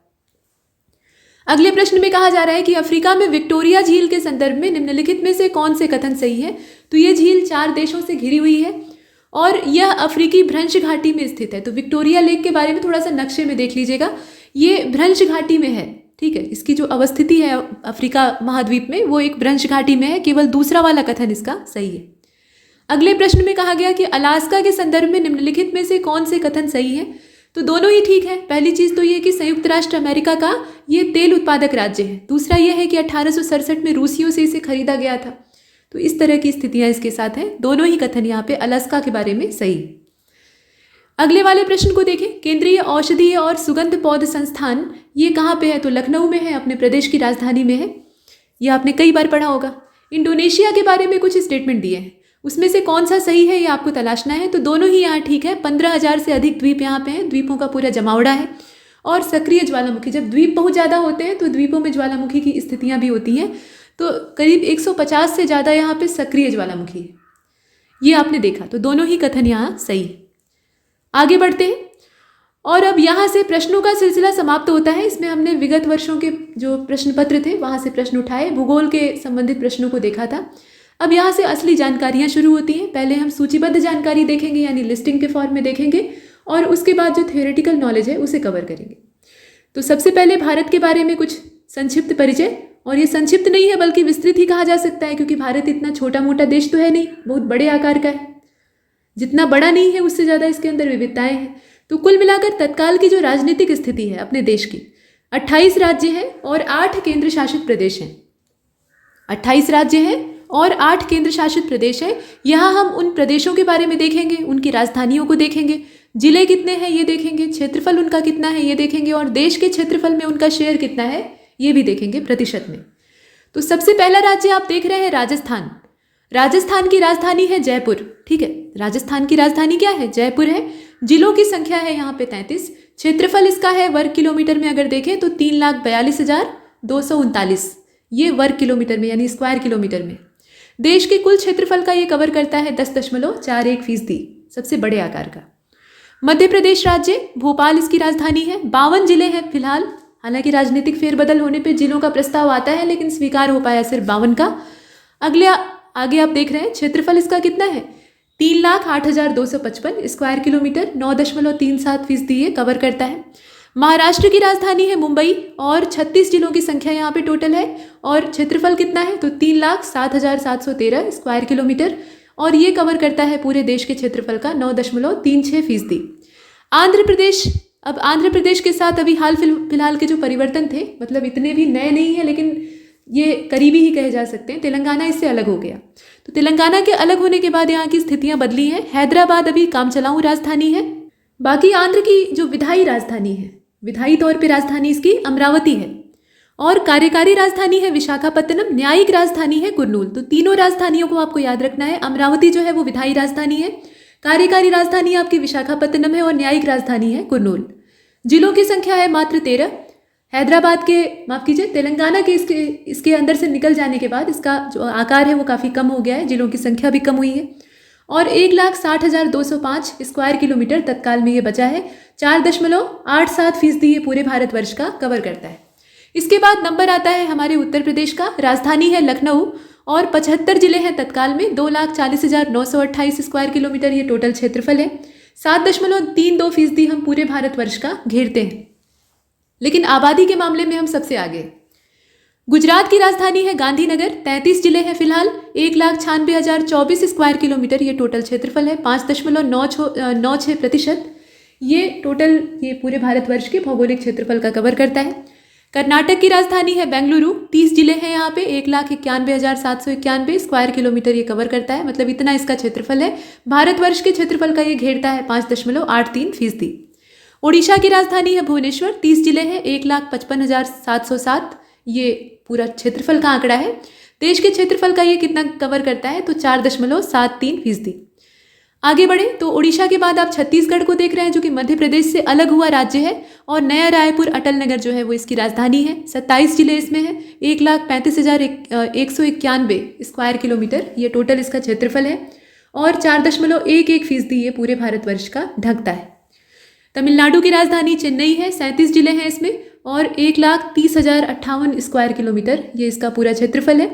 अगले प्रश्न में कहा जा रहा है कि अफ्रीका में विक्टोरिया झील के संदर्भ में निम्नलिखित में से कौन से कथन सही है। तो ये झील 4 देशों से घिरी हुई है और यह अफ्रीकी भ्रंश घाटी में स्थित है। तो विक्टोरिया लेक के बारे में थोड़ा सा नक्शे में देख लीजिएगा, ये भ्रंश घाटी में है, ठीक है। इसकी जो अवस्थिति है अफ्रीका महाद्वीप में, वो एक भ्रंश घाटी में है। केवल दूसरा वाला कथन इसका सही है। अगले प्रश्न में कहा गया कि अलास्का के संदर्भ में निम्नलिखित में से कौन से कथन सही है। तो दोनों ही ठीक है। पहली चीज़ तो ये कि संयुक्त राष्ट्र अमेरिका का ये तेल उत्पादक राज्य है। दूसरा ये है कि 1867 में रूसियों से इसे खरीदा गया था। तो इस तरह की स्थितियां इसके साथ हैं। दोनों ही कथन यहाँ पे अलास्का के बारे में सही। अगले वाले प्रश्न को देखें। केंद्रीय औषधीय और सुगंध पौध संस्थान ये कहाँ पे है? तो लखनऊ में है, अपने प्रदेश की राजधानी में है। यह आपने कई बार पढ़ा होगा। इंडोनेशिया के बारे में कुछ स्टेटमेंट दिए हैं, उसमें से कौन सा सही है ये आपको तलाशना है। तो दोनों ही यहाँ ठीक है। 15,000 से अधिक द्वीप यहाँ पे हैं, द्वीपों का पूरा जमावड़ा है। और सक्रिय ज्वालामुखी, जब द्वीप बहुत ज़्यादा होते हैं तो द्वीपों में ज्वालामुखी की स्थितियाँ भी होती हैं। तो करीब 150 से ज़्यादा यहाँ पे सक्रिय ज्वालामुखी है, ये आपने देखा। तो दोनों ही कथन यहाँ सही है। आगे बढ़ते हैं और अब यहाँ से प्रश्नों का सिलसिला समाप्त होता है। इसमें हमने विगत वर्षों के जो प्रश्न पत्र थे वहाँ से प्रश्न उठाए, भूगोल के संबंधित प्रश्नों को देखा था। अब यहाँ से असली जानकारियाँ शुरू होती हैं। पहले हम सूचीबद्ध जानकारी देखेंगे, यानी लिस्टिंग के फॉर्म में देखेंगे, और उसके बाद जो थियोरेटिकल नॉलेज है उसे कवर करेंगे। तो सबसे पहले भारत के बारे में कुछ संक्षिप्त परिचय, और ये संक्षिप्त नहीं है बल्कि विस्तृत ही कहा जा सकता है, क्योंकि भारत इतना छोटा मोटा देश तो है नहीं, बहुत बड़े आकार का है। जितना बड़ा नहीं है उससे ज़्यादा इसके अंदर विविधताएं हैं। तो कुल मिलाकर तत्काल की जो राजनीतिक स्थिति है अपने देश की, 28 राज्य हैं और 8 केंद्र शासित प्रदेश हैं। 28 राज्य हैं और 8 केंद्र शासित प्रदेश हैं। यहाँ हम उन प्रदेशों के बारे में देखेंगे, उनकी राजधानियों को देखेंगे, जिले कितने हैं ये देखेंगे, क्षेत्रफल उनका कितना है ये देखेंगे, और देश के क्षेत्रफल में उनका शेयर कितना है ये भी देखेंगे प्रतिशत में। तो सबसे पहला राज्य आप देख रहे हैं राजस्थान। राजस्थान की राजधानी है जयपुर, ठीक है। राजस्थान की राजधानी क्या है? जयपुर है। जिलों की संख्या है यहाँ पे 33। क्षेत्रफल इसका है वर्ग किलोमीटर में अगर देखें तो 3,42,239, ये वर्ग किलोमीटर में यानी स्क्वायर किलोमीटर में। देश के कुल क्षेत्रफल का ये कवर करता है 10.41%, सबसे बड़े आकार का। मध्य प्रदेश राज्य, भोपाल इसकी राजधानी है। 52 जिले हैं फिलहाल, हालांकि राजनीतिक फेरबदल होने पे जिलों का प्रस्ताव आता है, लेकिन स्वीकार हो पाया सिर्फ 52 का। आगे आप देख रहे हैं क्षेत्रफल इसका कितना है? 3,08,255 स्क्वायर किलोमीटर, 9.37% ये कवर करता है। महाराष्ट्र की राजधानी है मुंबई और 36 जिलों की संख्या यहाँ पे टोटल है, और क्षेत्रफल कितना है? तो 3,07,713 स्क्वायर किलोमीटर, और ये कवर करता है पूरे देश के क्षेत्रफल का 9.36%। आंध्र प्रदेश, अब आंध्र प्रदेश के साथ अभी हाल फिलहाल के जो परिवर्तन थे, मतलब इतने भी नए नहीं है लेकिन ये करीबी ही कहे जा सकते हैं। तेलंगाना इससे अलग हो गया। तो तेलंगाना के अलग होने के बाद यहाँ की स्थितियाँ बदली हैं। हैदराबाद अभी काम चलाऊ राजधानी है। बाकी आंध्र की जो विधायी राजधानी है, विधायी तौर पे राजधानी इसकी अमरावती है, और कार्यकारी राजधानी है विशाखापत्तनम, न्यायिक राजधानी है कुर्नूल। तो तीनों राजधानियों को आपको याद रखना है। अमरावती जो है वो विधायी राजधानी है, कार्यकारी राजधानी आपकी विशाखापत्तनम है, और न्यायिक राजधानी है कुर्नूल। जिलों की संख्या है मात्र 13। हैदराबाद के, माफ कीजिए, तेलंगाना के इसके अंदर से निकल जाने के बाद इसका जो आकार है वो काफ़ी कम हो गया है, जिलों की संख्या भी कम हुई है, और 1,60,205 स्क्वायर किलोमीटर तत्काल में ये बचा है। 4.87% ये पूरे भारतवर्ष का कवर करता है। इसके बाद नंबर आता है हमारे उत्तर प्रदेश का। राजधानी है लखनऊ और 75 जिले हैं तत्काल में। 2,40,928 स्क्वायर किलोमीटर ये टोटल क्षेत्रफल है। 7.32% हम पूरे भारतवर्ष का घेरते हैं, लेकिन आबादी के मामले में हम सबसे आगे। गुजरात की राजधानी है गांधीनगर। 33 जिले हैं फिलहाल। 1,96,024 स्क्वायर किलोमीटर ये टोटल क्षेत्रफल है। 5.96% ये टोटल ये पूरे भारतवर्ष के भौगोलिक क्षेत्रफल का कवर करता है। कर्नाटक की राजधानी है बेंगलुरु। 30 जिले हैं यहाँ पे। 1,91,791 स्क्वायर किलोमीटर ये कवर करता है, मतलब इतना इसका क्षेत्रफल है। भारतवर्ष के क्षेत्रफल का ये घेरता है 5.83%। ओडिशा की राजधानी है भुवनेश्वर। 30 जिले हैं। 1,55,707 ये पूरा क्षेत्रफल का आंकड़ा है। देश के क्षेत्रफल का ये कितना कवर करता है, तो 4.73%। आगे बढ़े तो ओडिशा के बाद आप छत्तीसगढ़ को देख रहे हैं, जो कि मध्य प्रदेश से अलग हुआ राज्य है। और नया रायपुर अटल नगर जो है वो इसकी राजधानी है। 27 जिले इसमें हैं। 1,35,191 स्क्वायर किलोमीटर ये टोटल इसका क्षेत्रफल है। और 4.11% ये पूरे भारतवर्ष का ढकता है। तमिलनाडु की राजधानी चेन्नई है। 37 जिले हैं इसमें और 1,30,058 स्क्वायर किलोमीटर ये इसका पूरा क्षेत्रफल है।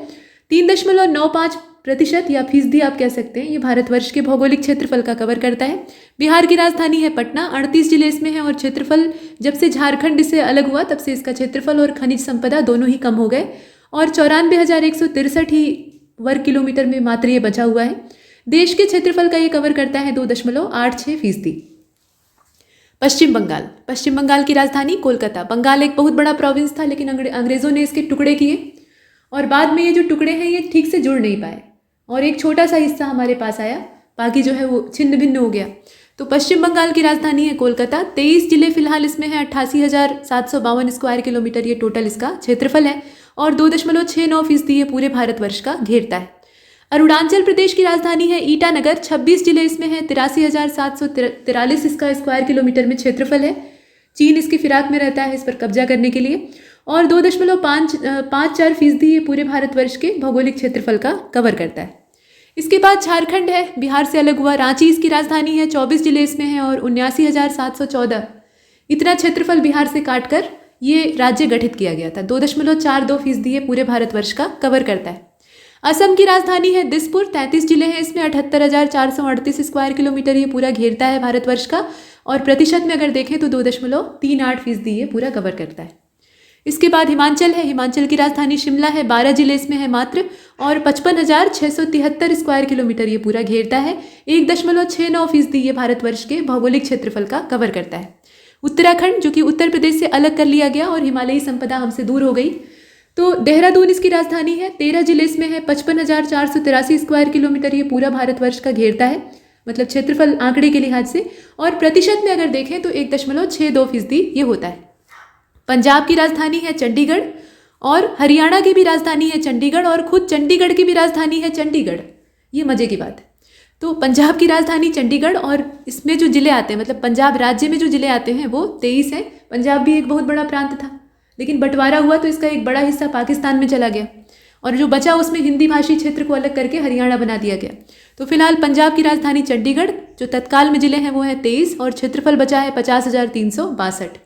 3.95% या फीसदी आप कह सकते हैं, ये भारतवर्ष के भौगोलिक क्षेत्रफल का कवर करता है। बिहार की राजधानी है पटना। 38 जिले इसमें हैं और क्षेत्रफल जब से झारखंड इससे अलग हुआ तब से इसका क्षेत्रफल और खनिज संपदा दोनों ही कम हो गए और 94,163 ही वर्ग किलोमीटर में मात्र ये बचा हुआ है। देश के क्षेत्रफल का ये कवर करता है 2.86%। पश्चिम बंगाल। पश्चिम बंगाल की राजधानी कोलकाता। बंगाल एक बहुत बड़ा प्रोविंस था, लेकिन अंग्रेज़ों ने इसके टुकड़े किए और बाद में ये जो टुकड़े हैं ये ठीक से जुड़ नहीं पाए और एक छोटा सा हिस्सा हमारे पास आया, बाकी जो है वो छिन्न भिन्न हो गया। तो पश्चिम बंगाल की राजधानी है कोलकाता। 23 जिले फिलहाल इसमें है। 88,752 स्क्वायर किलोमीटर ये टोटल इसका क्षेत्रफल है और 2.69% ये पूरे भारतवर्ष का घेरता है। अरुणाचल प्रदेश की राजधानी है ईटानगर। 26 जिले इसमें हैं। 83,743 इसका स्क्वायर किलोमीटर में क्षेत्रफल है। चीन इसकी फिराक में रहता है इस पर कब्जा करने के लिए और 2.54% ये पूरे भारतवर्ष के भौगोलिक क्षेत्रफल का कवर करता है। इसके बाद झारखंड है, बिहार से अलग हुआ। रांची इसकी राजधानी है। 24 जिले इसमें हैं और 79,714 इतना क्षेत्रफल बिहार से काटकर ये राज्य गठित किया गया था। 2.42% ये पूरे भारतवर्ष का कवर करता है। असम की राजधानी है दिसपुर। 33 जिले हैं इसमें। 78,438 स्क्वायर किलोमीटर ये पूरा घेरता है भारतवर्ष का और प्रतिशत में अगर देखें तो 2.38% ये पूरा कवर करता है। इसके बाद हिमाचल है। हिमाचल की राजधानी शिमला है। 12 जिले इसमें है मात्र और 55,673 स्क्वायर किलोमीटर ये पूरा घेरता है। 1.69% ये भारतवर्ष के भौगोलिक क्षेत्रफल का कवर करता है। उत्तराखंड, जो कि उत्तर प्रदेश से अलग कर लिया गया और हिमालयी संपदा हमसे दूर हो गई, तो देहरादून इसकी राजधानी है। 13 जिले इसमें है। 55,483 स्क्वायर किलोमीटर ये पूरा भारतवर्ष का घेरता है, मतलब क्षेत्रफल आंकड़े के लिहाज से। और प्रतिशत में अगर देखें तो 1.62% ये होता है। पंजाब की राजधानी है चंडीगढ़ और हरियाणा की भी राजधानी है चंडीगढ़ और खुद चंडीगढ़ की भी राजधानी है चंडीगढ़। ये मज़े की बात है। तो पंजाब की राजधानी चंडीगढ़ और इसमें जो ज़िले आते हैं, मतलब पंजाब राज्य में जो ज़िले आते हैं वो 23 हैं। पंजाब भी एक बहुत बड़ा प्रांत था, लेकिन बंटवारा हुआ तो इसका एक बड़ा हिस्सा पाकिस्तान में चला गया और जो बचा उसमें हिंदी भाषी क्षेत्र को अलग करके हरियाणा बना दिया गया। तो फिलहाल पंजाब की राजधानी चंडीगढ़, जो तत्काल में ज़िले हैं वो है 23 और क्षेत्रफल बचा है 50,362।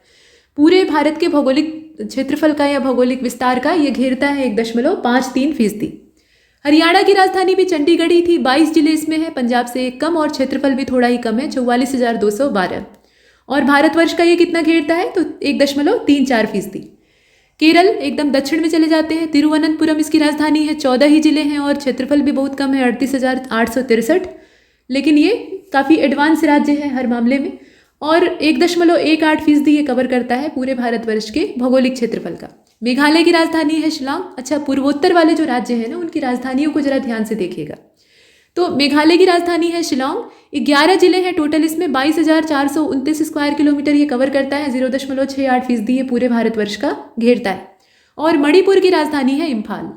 पूरे भारत के भौगोलिक क्षेत्रफल का या भौगोलिक विस्तार का ये घेरता है 1.53%। हरियाणा की राजधानी भी चंडीगढ़ ही थी। 22 जिले इसमें है, पंजाब से एक कम और क्षेत्रफल भी थोड़ा ही कम है 44,212। और भारतवर्ष का ये कितना घेरता है तो 1.34%। केरल एकदम दक्षिण में चले जाते हैं। तिरुवनंतपुरम इसकी राजधानी है। 14 ही जिले हैं और क्षेत्रफल भी बहुत कम है 38,863, लेकिन ये काफ़ी एडवांस राज्य है हर मामले में और 1.18% ये कवर करता है पूरे भारतवर्ष के भौगोलिक क्षेत्रफल का। मेघालय की राजधानी है शिलांग। अच्छा, पूर्वोत्तर वाले जो राज्य हैं ना उनकी राजधानियों को जरा ध्यान से देखिएगा। तो मेघालय की राजधानी है शिलांग। 11 जिले हैं टोटल इसमें। 22,429 स्क्वायर किलोमीटर ये कवर करता है। 0.68% ये पूरे भारतवर्ष का घेरता है। और मणिपुर की राजधानी है इम्फाल।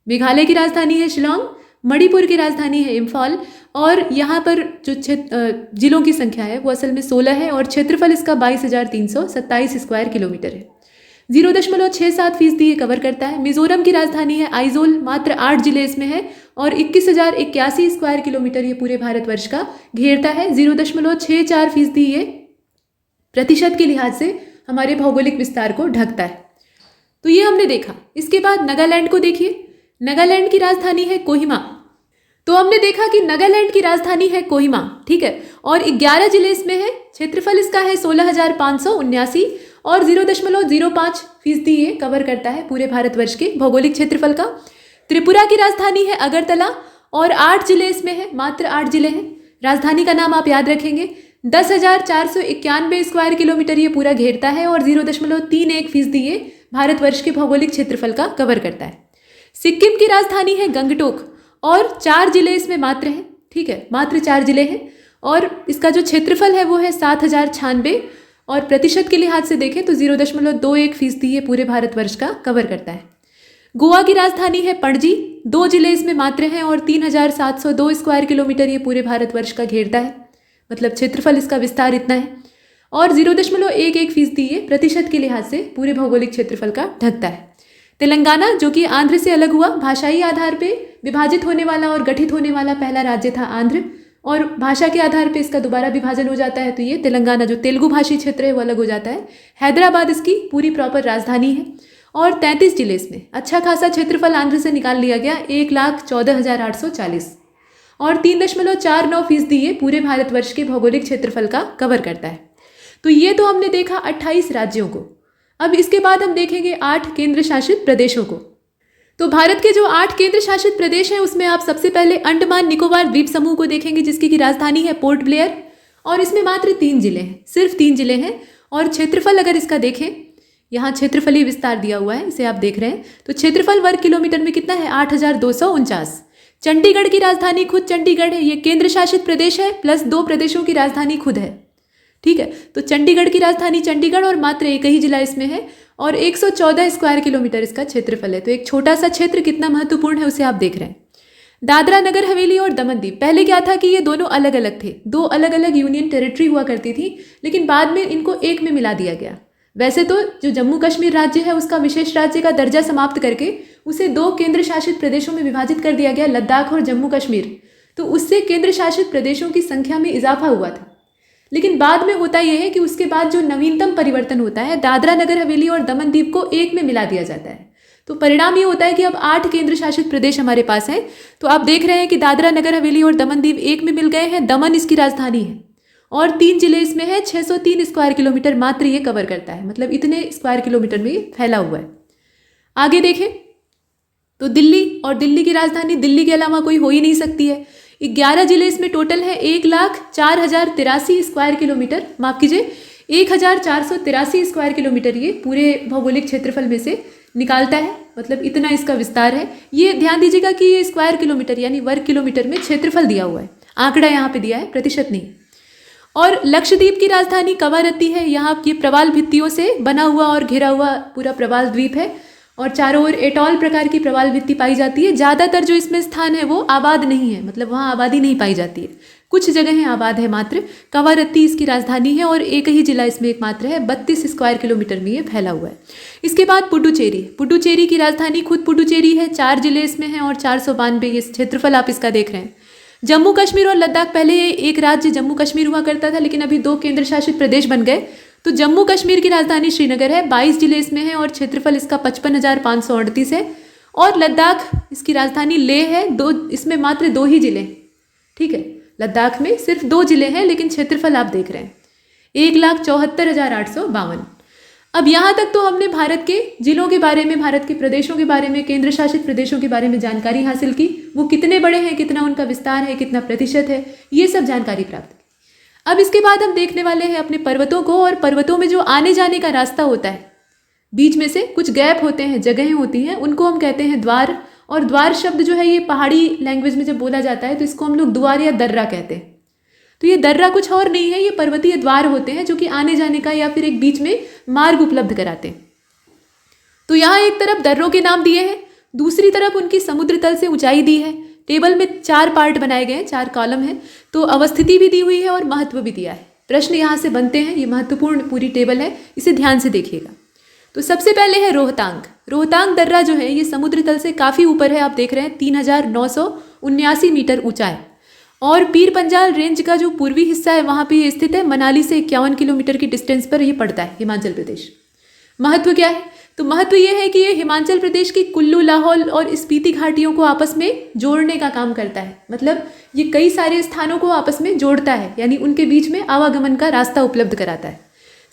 मेघालय की राजधानी है शिलांग, मणिपुर की राजधानी है इम्फाल और यहाँ पर जो जिलों की संख्या है वो असल में 16 है और क्षेत्रफल इसका 22,327 स्क्वायर किलोमीटर है। 0.67% ये कवर करता है। मिजोरम की राजधानी है आइजोल। मात्र 8 जिले इसमें है और 21,081 स्क्वायर किलोमीटर ये पूरे भारतवर्ष का घेरता है। 0.64% ये प्रतिशत के लिहाज से हमारे भौगोलिक विस्तार को ढकता है। तो ये हमने देखा। इसके बाद नागालैंड को देखिए। नागालैंड की राजधानी है कोहिमा। तो हमने देखा कि नागालैंड की राजधानी है कोहिमा, ठीक है, और 11 जिले इसमें है। क्षेत्रफल इसका है 16,579 और 0.05% ये कवर करता है पूरे भारतवर्ष के भौगोलिक क्षेत्रफल का। त्रिपुरा की राजधानी है अगरतला और 8 जिले इसमें हैं, मात्र 8 जिले हैं। राजधानी का नाम आप याद रखेंगे। 10,491 स्क्वायर किलोमीटर ये पूरा घेरता है और 0.31% ये भारतवर्ष के भौगोलिक क्षेत्रफल का कवर करता है। सिक्किम की राजधानी है गंगटोक और 4 जिले इसमें मात्र हैं, ठीक है, मात्र 4 जिले हैं और इसका जो क्षेत्रफल है वो है 7,096 और प्रतिशत के लिहाज से देखें तो 0.21% ये पूरे भारतवर्ष का कवर करता है। गोवा की राजधानी है पणजी, 2 जिले इसमें मात्र हैं और 3,702 स्क्वायर किलोमीटर ये पूरे भारतवर्ष का घेरता है, मतलब क्षेत्रफल इसका विस्तार इतना है और 0.11% ये प्रतिशत के लिहाज से पूरे भौगोलिक क्षेत्रफल का ढकता है। तेलंगाना जो कि आंध्र से अलग हुआ, भाषाई आधार पे विभाजित होने वाला और गठित होने वाला पहला राज्य था आंध्र और भाषा के आधार पे इसका दोबारा विभाजन हो जाता है तो ये तेलंगाना जो तेलुगु भाषी क्षेत्र है वो अलग हो जाता है। हैदराबाद इसकी पूरी प्रॉपर राजधानी है और 33 जिले इसमें, अच्छा खासा क्षेत्रफल आंध्र से निकाल लिया गया, 1,14,840 और 3.49% ये पूरे भारतवर्ष के भौगोलिक क्षेत्रफल का कवर करता है। तो ये तो हमने देखा 28 राज्यों को। अब इसके बाद हम देखेंगे 8 केंद्र शासित प्रदेशों को। तो भारत के जो 8 केंद्र शासित प्रदेश हैं उसमें आप सबसे पहले अंडमान निकोबार द्वीप समूह को देखेंगे जिसकी की राजधानी है पोर्ट ब्लेयर और इसमें मात्र 3 जिले हैं, सिर्फ 3 जिले हैं और क्षेत्रफल अगर इसका देखें, यहाँ क्षेत्रफलीय विस्तार दिया हुआ है, इसे आप देख रहे हैं, तो क्षेत्रफल वर्ग किलोमीटर में कितना है 8,249। चंडीगढ़ की राजधानी खुद चंडीगढ़ है, ये केंद्र शासित प्रदेश है प्लस 2 प्रदेशों की राजधानी खुद है, ठीक है। तो चंडीगढ़ की राजधानी चंडीगढ़ और मात्र एक ही जिला इसमें है और 114 स्क्वायर किलोमीटर इसका क्षेत्रफल है। तो एक छोटा सा क्षेत्र कितना महत्वपूर्ण है उसे आप देख रहे हैं। दादरा नगर हवेली और दमन दीव, पहले क्या था कि ये दोनों अलग अलग थे, 2 अलग अलग यूनियन टेरिटरी हुआ करती थी, लेकिन बाद में इनको एक में मिला दिया गया। वैसे तो जो जम्मू कश्मीर राज्य है उसका विशेष राज्य का दर्जा समाप्त करके उसे 2 केंद्र शासित प्रदेशों में विभाजित कर दिया गया, लद्दाख और जम्मू कश्मीर। तो उससे केंद्र शासित प्रदेशों की संख्या में इजाफा हुआ था, लेकिन बाद में होता यह है कि उसके बाद जो नवीनतम परिवर्तन होता है, दादरा नगर हवेली और दमन दीव को एक में मिला दिया जाता है। तो परिणाम ये होता है कि अब 8 केंद्र शासित प्रदेश हमारे पास हैं। तो आप देख रहे हैं कि दादरा नगर हवेली और दमन दीव एक में मिल गए हैं, दमन इसकी राजधानी है और 3 जिले इसमें है, 603 स्क्वायर किलोमीटर मात्र ये कवर करता है, मतलब इतने स्क्वायर किलोमीटर में ये फैला हुआ है। आगे देखें तो दिल्ली, और दिल्ली की राजधानी दिल्ली के अलावा कोई हो ही नहीं सकती है। 11 जिले इसमें टोटल है, 1,04,083 स्क्वायर किलोमीटर, माफ कीजिए 1,483 स्क्वायर किलोमीटर ये पूरे भौगोलिक क्षेत्रफल में से निकालता है, मतलब इतना इसका विस्तार है। ये ध्यान दीजिएगा कि ये स्क्वायर किलोमीटर यानी वर्ग किलोमीटर में क्षेत्रफल दिया हुआ है, आंकड़ा यहाँ पे दिया है, प्रतिशत नहीं। और लक्षद्वीप की राजधानी कवारत्ती है, यहाँ ये प्रवाल भित्तियों से बना हुआ और घिरा हुआ पूरा प्रवाल द्वीप है और चारों ओर एटॉल प्रकार की प्रवाल भित्ति पाई जाती है। ज़्यादातर जो इसमें स्थान है वो आबाद नहीं है, मतलब वहाँ आबादी नहीं पाई जाती है, कुछ जगहें आबाद है मात्र। कवारत्ती इसकी राजधानी है और एक ही जिला इसमें एकमात्र है, 32 स्क्वायर किलोमीटर में ये फैला हुआ है। इसके बाद पुडुचेरी, पुडुचेरी की राजधानी खुद पुडुचेरी है, 4 जिले इसमें हैं और 492 ये क्षेत्रफल आप इसका देख रहे हैं। जम्मू कश्मीर और लद्दाख, पहले एक राज्य जम्मू कश्मीर हुआ करता था लेकिन अभी 2 केंद्र शासित प्रदेश बन गए। तो जम्मू कश्मीर की राजधानी श्रीनगर है, 22 जिले इसमें हैं और क्षेत्रफल इसका 55,538 है। और लद्दाख इसकी राजधानी लेह है, इसमें मात्र 2 ही जिले, ठीक है, लद्दाख में सिर्फ 2 जिले हैं लेकिन क्षेत्रफल आप देख रहे हैं 1,74,852। अब यहाँ तक तो हमने भारत के जिलों के बारे में, भारत के प्रदेशों के बारे में, केंद्र शासित प्रदेशों के बारे में जानकारी हासिल की, वो कितने बड़े हैं, कितना उनका विस्तार है, कितना प्रतिशत है, ये सब जानकारी प्राप्त की। अब इसके बाद हम देखने वाले हैं अपने पर्वतों को, और पर्वतों में जो आने जाने का रास्ता होता है, बीच में से कुछ गैप होते हैं, जगहें होती हैं, उनको हम कहते हैं द्वार। और द्वार शब्द जो है ये पहाड़ी लैंग्वेज में जब बोला जाता है तो इसको हम लोग द्वार या दर्रा कहते हैं। तो ये दर्रा कुछ और नहीं है, ये पर्वतीय द्वार होते हैं जो कि आने जाने का या फिर एक बीच में मार्ग उपलब्ध कराते हैं। तो यहाँ एक तरफ दर्रों के नाम दिए हैं, दूसरी तरफ उनकी समुद्र तल से ऊंचाई दी है। टेबल में 4 पार्ट बनाए गए हैं, 4 कॉलम हैं, तो अवस्थिति भी दी हुई है और महत्व भी दिया है। प्रश्न यहाँ से बनते हैं, ये महत्वपूर्ण पूरी टेबल है, इसे ध्यान से देखिएगा। तो सबसे पहले है रोहतांग। रोहतांग दर्रा जो है ये समुद्र तल से काफ़ी ऊपर है, आप देख रहे हैं 3,979 मीटर ऊंचा है। और पीर पंजाल रेंज का जो पूर्वी हिस्सा है वहाँ पे ये स्थित है, मनाली से 51 किलोमीटर की डिस्टेंस पर ये पड़ता है, हिमाचल प्रदेश। महत्व क्या है? तो महत्व ये है कि ये हिमाचल प्रदेश की कुल्लू, लाहौल और स्पीति घाटियों को आपस में जोड़ने का काम करता है। मतलब ये कई सारे स्थानों को आपस में जोड़ता है, यानी उनके बीच में आवागमन का रास्ता उपलब्ध कराता है।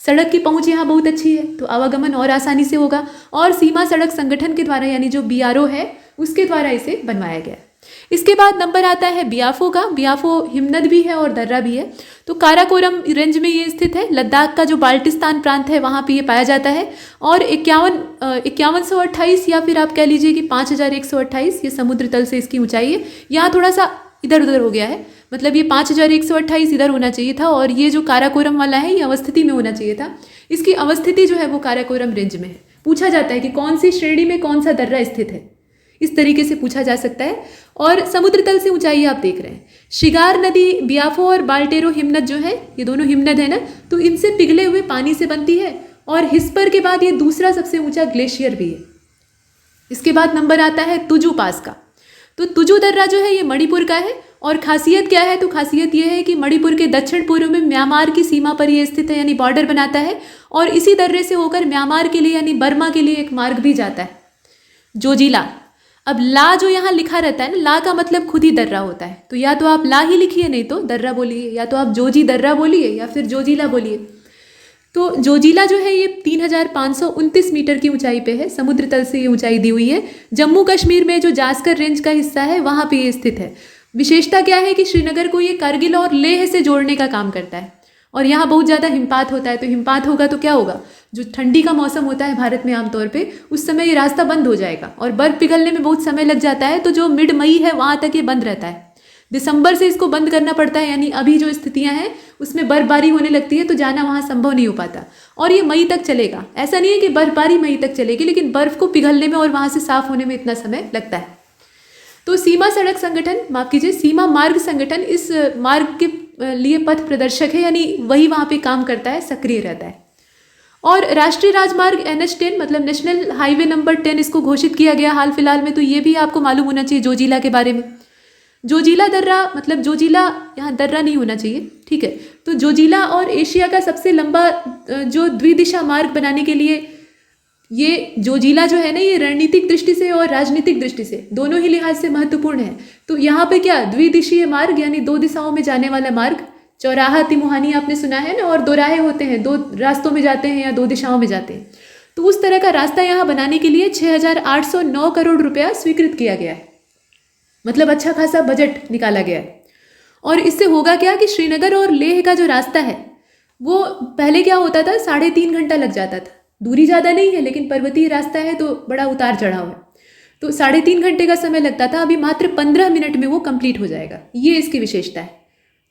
सड़क की पहुंच यहाँ बहुत अच्छी है, तो आवागमन और आसानी से होगा। और सीमा सड़क संगठन के द्वारा यानी जो BRO है उसके द्वारा इसे बनवाया गया है। इसके बाद नंबर आता है बियाफो का। बियाफो हिमनद भी है और दर्रा भी है। तो काराकोरम रेंज में ये स्थित है। लद्दाख का जो बाल्टिस्तान प्रांत है वहाँ पे ये पाया जाता है। और 5128 या फिर आप कह लीजिए कि 5128 ये समुद्र तल से इसकी ऊंचाई है। यहाँ थोड़ा सा इधर उधर हो गया है, मतलब ये 5128 इधर होना चाहिए था और ये जो काराकोरम वाला है ये अवस्थिति में होना चाहिए था। इसकी अवस्थिति जो है वो काराकोरम रेंज में है। पूछा जाता है कि कौन सी श्रेणी में कौन सा दर्रा स्थित है, इस तरीके से पूछा जा सकता है। और समुद्र तल से ऊंचाई आप देख रहे हैं। शिगार नदी, बियाफो और बाल्टेरो हिमनद जो है, ये दोनों हिमनद है ना, तो इनसे पिघले हुए पानी से बनती है। और हिस्पर के बाद ये दूसरा सबसे ऊंचा ग्लेशियर भी है। इसके बाद नंबर आता है तुजू पास का। तो तुजू दर्रा जो है ये मणिपुर का है। और खासियत क्या है, तो खासियत ये है कि मणिपुर के दक्षिण पूर्व में म्यांमार की सीमा पर ये स्थित है, यानी बॉर्डर बनाता है। और इसी दर्रे से होकर म्यांमार के लिए यानी बर्मा के लिए एक मार्ग भी जाता है, जोजिला। अब ला जो यहाँ लिखा रहता है ना, ला का मतलब खुद ही दर्रा होता है। तो या तो आप ला ही लिखिए, नहीं तो दर्रा बोलिए, या तो आप जोजी दर्रा बोलिए या फिर जोजिला बोलिए। तो जोजिला जो है ये 3529 मीटर की ऊंचाई पे है। समुद्र तल से ये ऊंचाई दी हुई है। जम्मू कश्मीर में जो जास्कर रेंज का हिस्सा है वहाँ पे ये स्थित है। विशेषता क्या है कि श्रीनगर को ये कारगिल और लेह से जोड़ने का काम करता है। और यहाँ बहुत ज़्यादा हिमपात होता है। तो हिमपात होगा तो क्या होगा, जो ठंडी का मौसम होता है भारत में आमतौर पे, उस समय ये रास्ता बंद हो जाएगा और बर्फ़ पिघलने में बहुत समय लग जाता है। तो जो मिड मई है वहाँ तक ये बंद रहता है। दिसंबर से इसको बंद करना पड़ता है, यानी अभी जो स्थितियाँ हैं उसमें बर्फबारी होने लगती है तो जाना वहाँ संभव नहीं हो पाता। और ये मई तक चलेगा। ऐसा नहीं है कि बर्फबारी मई तक चलेगी, लेकिन बर्फ़ को पिघलने में और वहाँ से साफ़ होने में इतना समय लगता है। तो सीमा सड़क संगठन, माफ कीजिए, सीमा मार्ग संगठन इस मार्ग के लिए पथ प्रदर्शक है, यानी वही वहाँ पे काम करता है, सक्रिय रहता है। और राष्ट्रीय राजमार्ग NH10 मतलब नेशनल हाईवे नंबर 10 इसको घोषित किया गया हाल फिलहाल में। तो ये भी आपको मालूम होना चाहिए जोजिला के बारे में। जोजिला दर्रा, मतलब जोजिला यहाँ दर्रा नहीं होना चाहिए, ठीक है। तो जोजिला और एशिया का सबसे लंबा जो द्विदिशा मार्ग बनाने के लिए ये जोजिला जो है ना, ये रणनीतिक दृष्टि से और राजनीतिक दृष्टि से दोनों ही लिहाज से महत्वपूर्ण है। तो यहाँ पे क्या द्विदिशीय मार्ग यानी 2 दिशाओं में जाने वाला मार्ग, चौराहा तिमुहानी आपने सुना है ना, और दोराहे होते हैं, 2 रास्तों में जाते हैं या 2 दिशाओं में जाते हैं। तो उस तरह का रास्ता यहाँ बनाने के लिए 6809 करोड़ रुपया स्वीकृत किया गया है। मतलब अच्छा खासा बजट निकाला गया है। और इससे होगा क्या कि श्रीनगर और लेह का जो रास्ता है वो पहले क्या होता था, 3.5 घंटा लग जाता था। दूरी ज़्यादा नहीं है लेकिन पर्वतीय रास्ता है तो बड़ा उतार चढ़ाव है, तो 3.5 घंटे का समय लगता था। अभी मात्र 15 मिनट में वो कंप्लीट हो जाएगा। ये इसकी विशेषता है।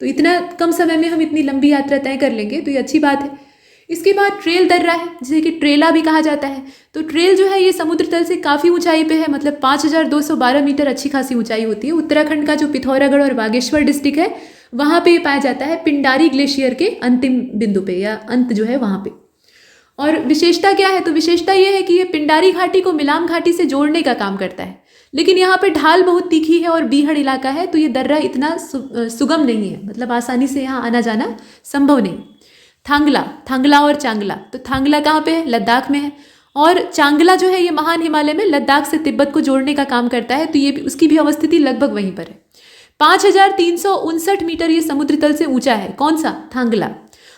तो इतना कम समय में हम इतनी लंबी यात्रा तय कर लेंगे, तो ये अच्छी बात है। इसके बाद ट्रेल दर्रा है, जिसे कि ट्रेला भी कहा जाता है। तो ट्रेल जो है ये समुद्र तल से काफ़ी ऊंचाई पे है, मतलब 5212 मीटर अच्छी खासी ऊंचाई होती है। उत्तराखंड का जो पिथौरागढ़ और बागेश्वर डिस्ट्रिक्ट है वहाँ पे पाया जाता है, पिंडारी ग्लेशियर के अंतिम बिंदु पे या अंत जो है वहाँ पे। और विशेषता क्या है, तो विशेषता ये है कि ये पिंडारी घाटी को मिलाम घाटी से जोड़ने का काम करता है। लेकिन यहाँ पे ढाल बहुत तीखी है और बीहड़ इलाका है, तो ये दर्रा इतना सुगम नहीं है, मतलब आसानी से यहाँ आना जाना संभव नहीं। थांगला और चांगला, तो थांगला कहाँ पे है, लद्दाख में है। और चांगला जो है ये महान हिमालय में लद्दाख से तिब्बत को जोड़ने का काम करता है, तो ये भी उसकी भी अवस्थिति लगभग वहीं पर है। 5359 मीटर ये समुद्र तल से ऊंचा है। कौन सा, थांगला।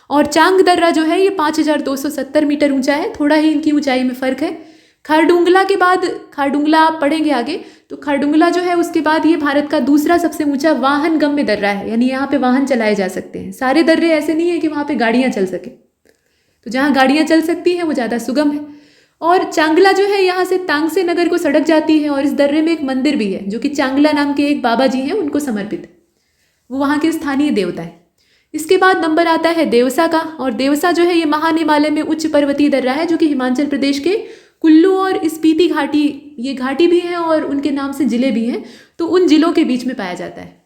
और चांग दर्रा जो है ये 5270 मीटर ऊंचा है, थोड़ा ही इनकी ऊंचाई में फर्क है। खारडुंगला के बाद, खारडुंगला आप पढ़ेंगे आगे, तो खारडुंगला जो है उसके बाद ये भारत का दूसरा सबसे ऊंचा वाहन गम्य दर्रा है, यानी यहाँ पे वाहन चलाए जा सकते हैं। सारे दर्रे ऐसे नहीं है कि वहाँ पे गाड़ियाँ चल सके, तो जहाँ गाड़ियाँ चल सकती हैं वो ज़्यादा सुगम है। और चांगला जो है यहाँ से तांगसे नगर को सड़क जाती है और इस दर्रे में एक मंदिर भी है जो कि चांगला नाम के एक बाबा जी हैं उनको समर्पित, वो वहाँ के स्थानीय देवता है। इसके बाद नंबर आता है देवसा का। और देवसा जो है ये महान हिमालय में उच्च पर्वतीय दर्रा है जो कि हिमाचल प्रदेश के कुल्लू और स्पीति घाटी, ये घाटी भी है और उनके नाम से जिले भी हैं, तो उन जिलों के बीच में पाया जाता है।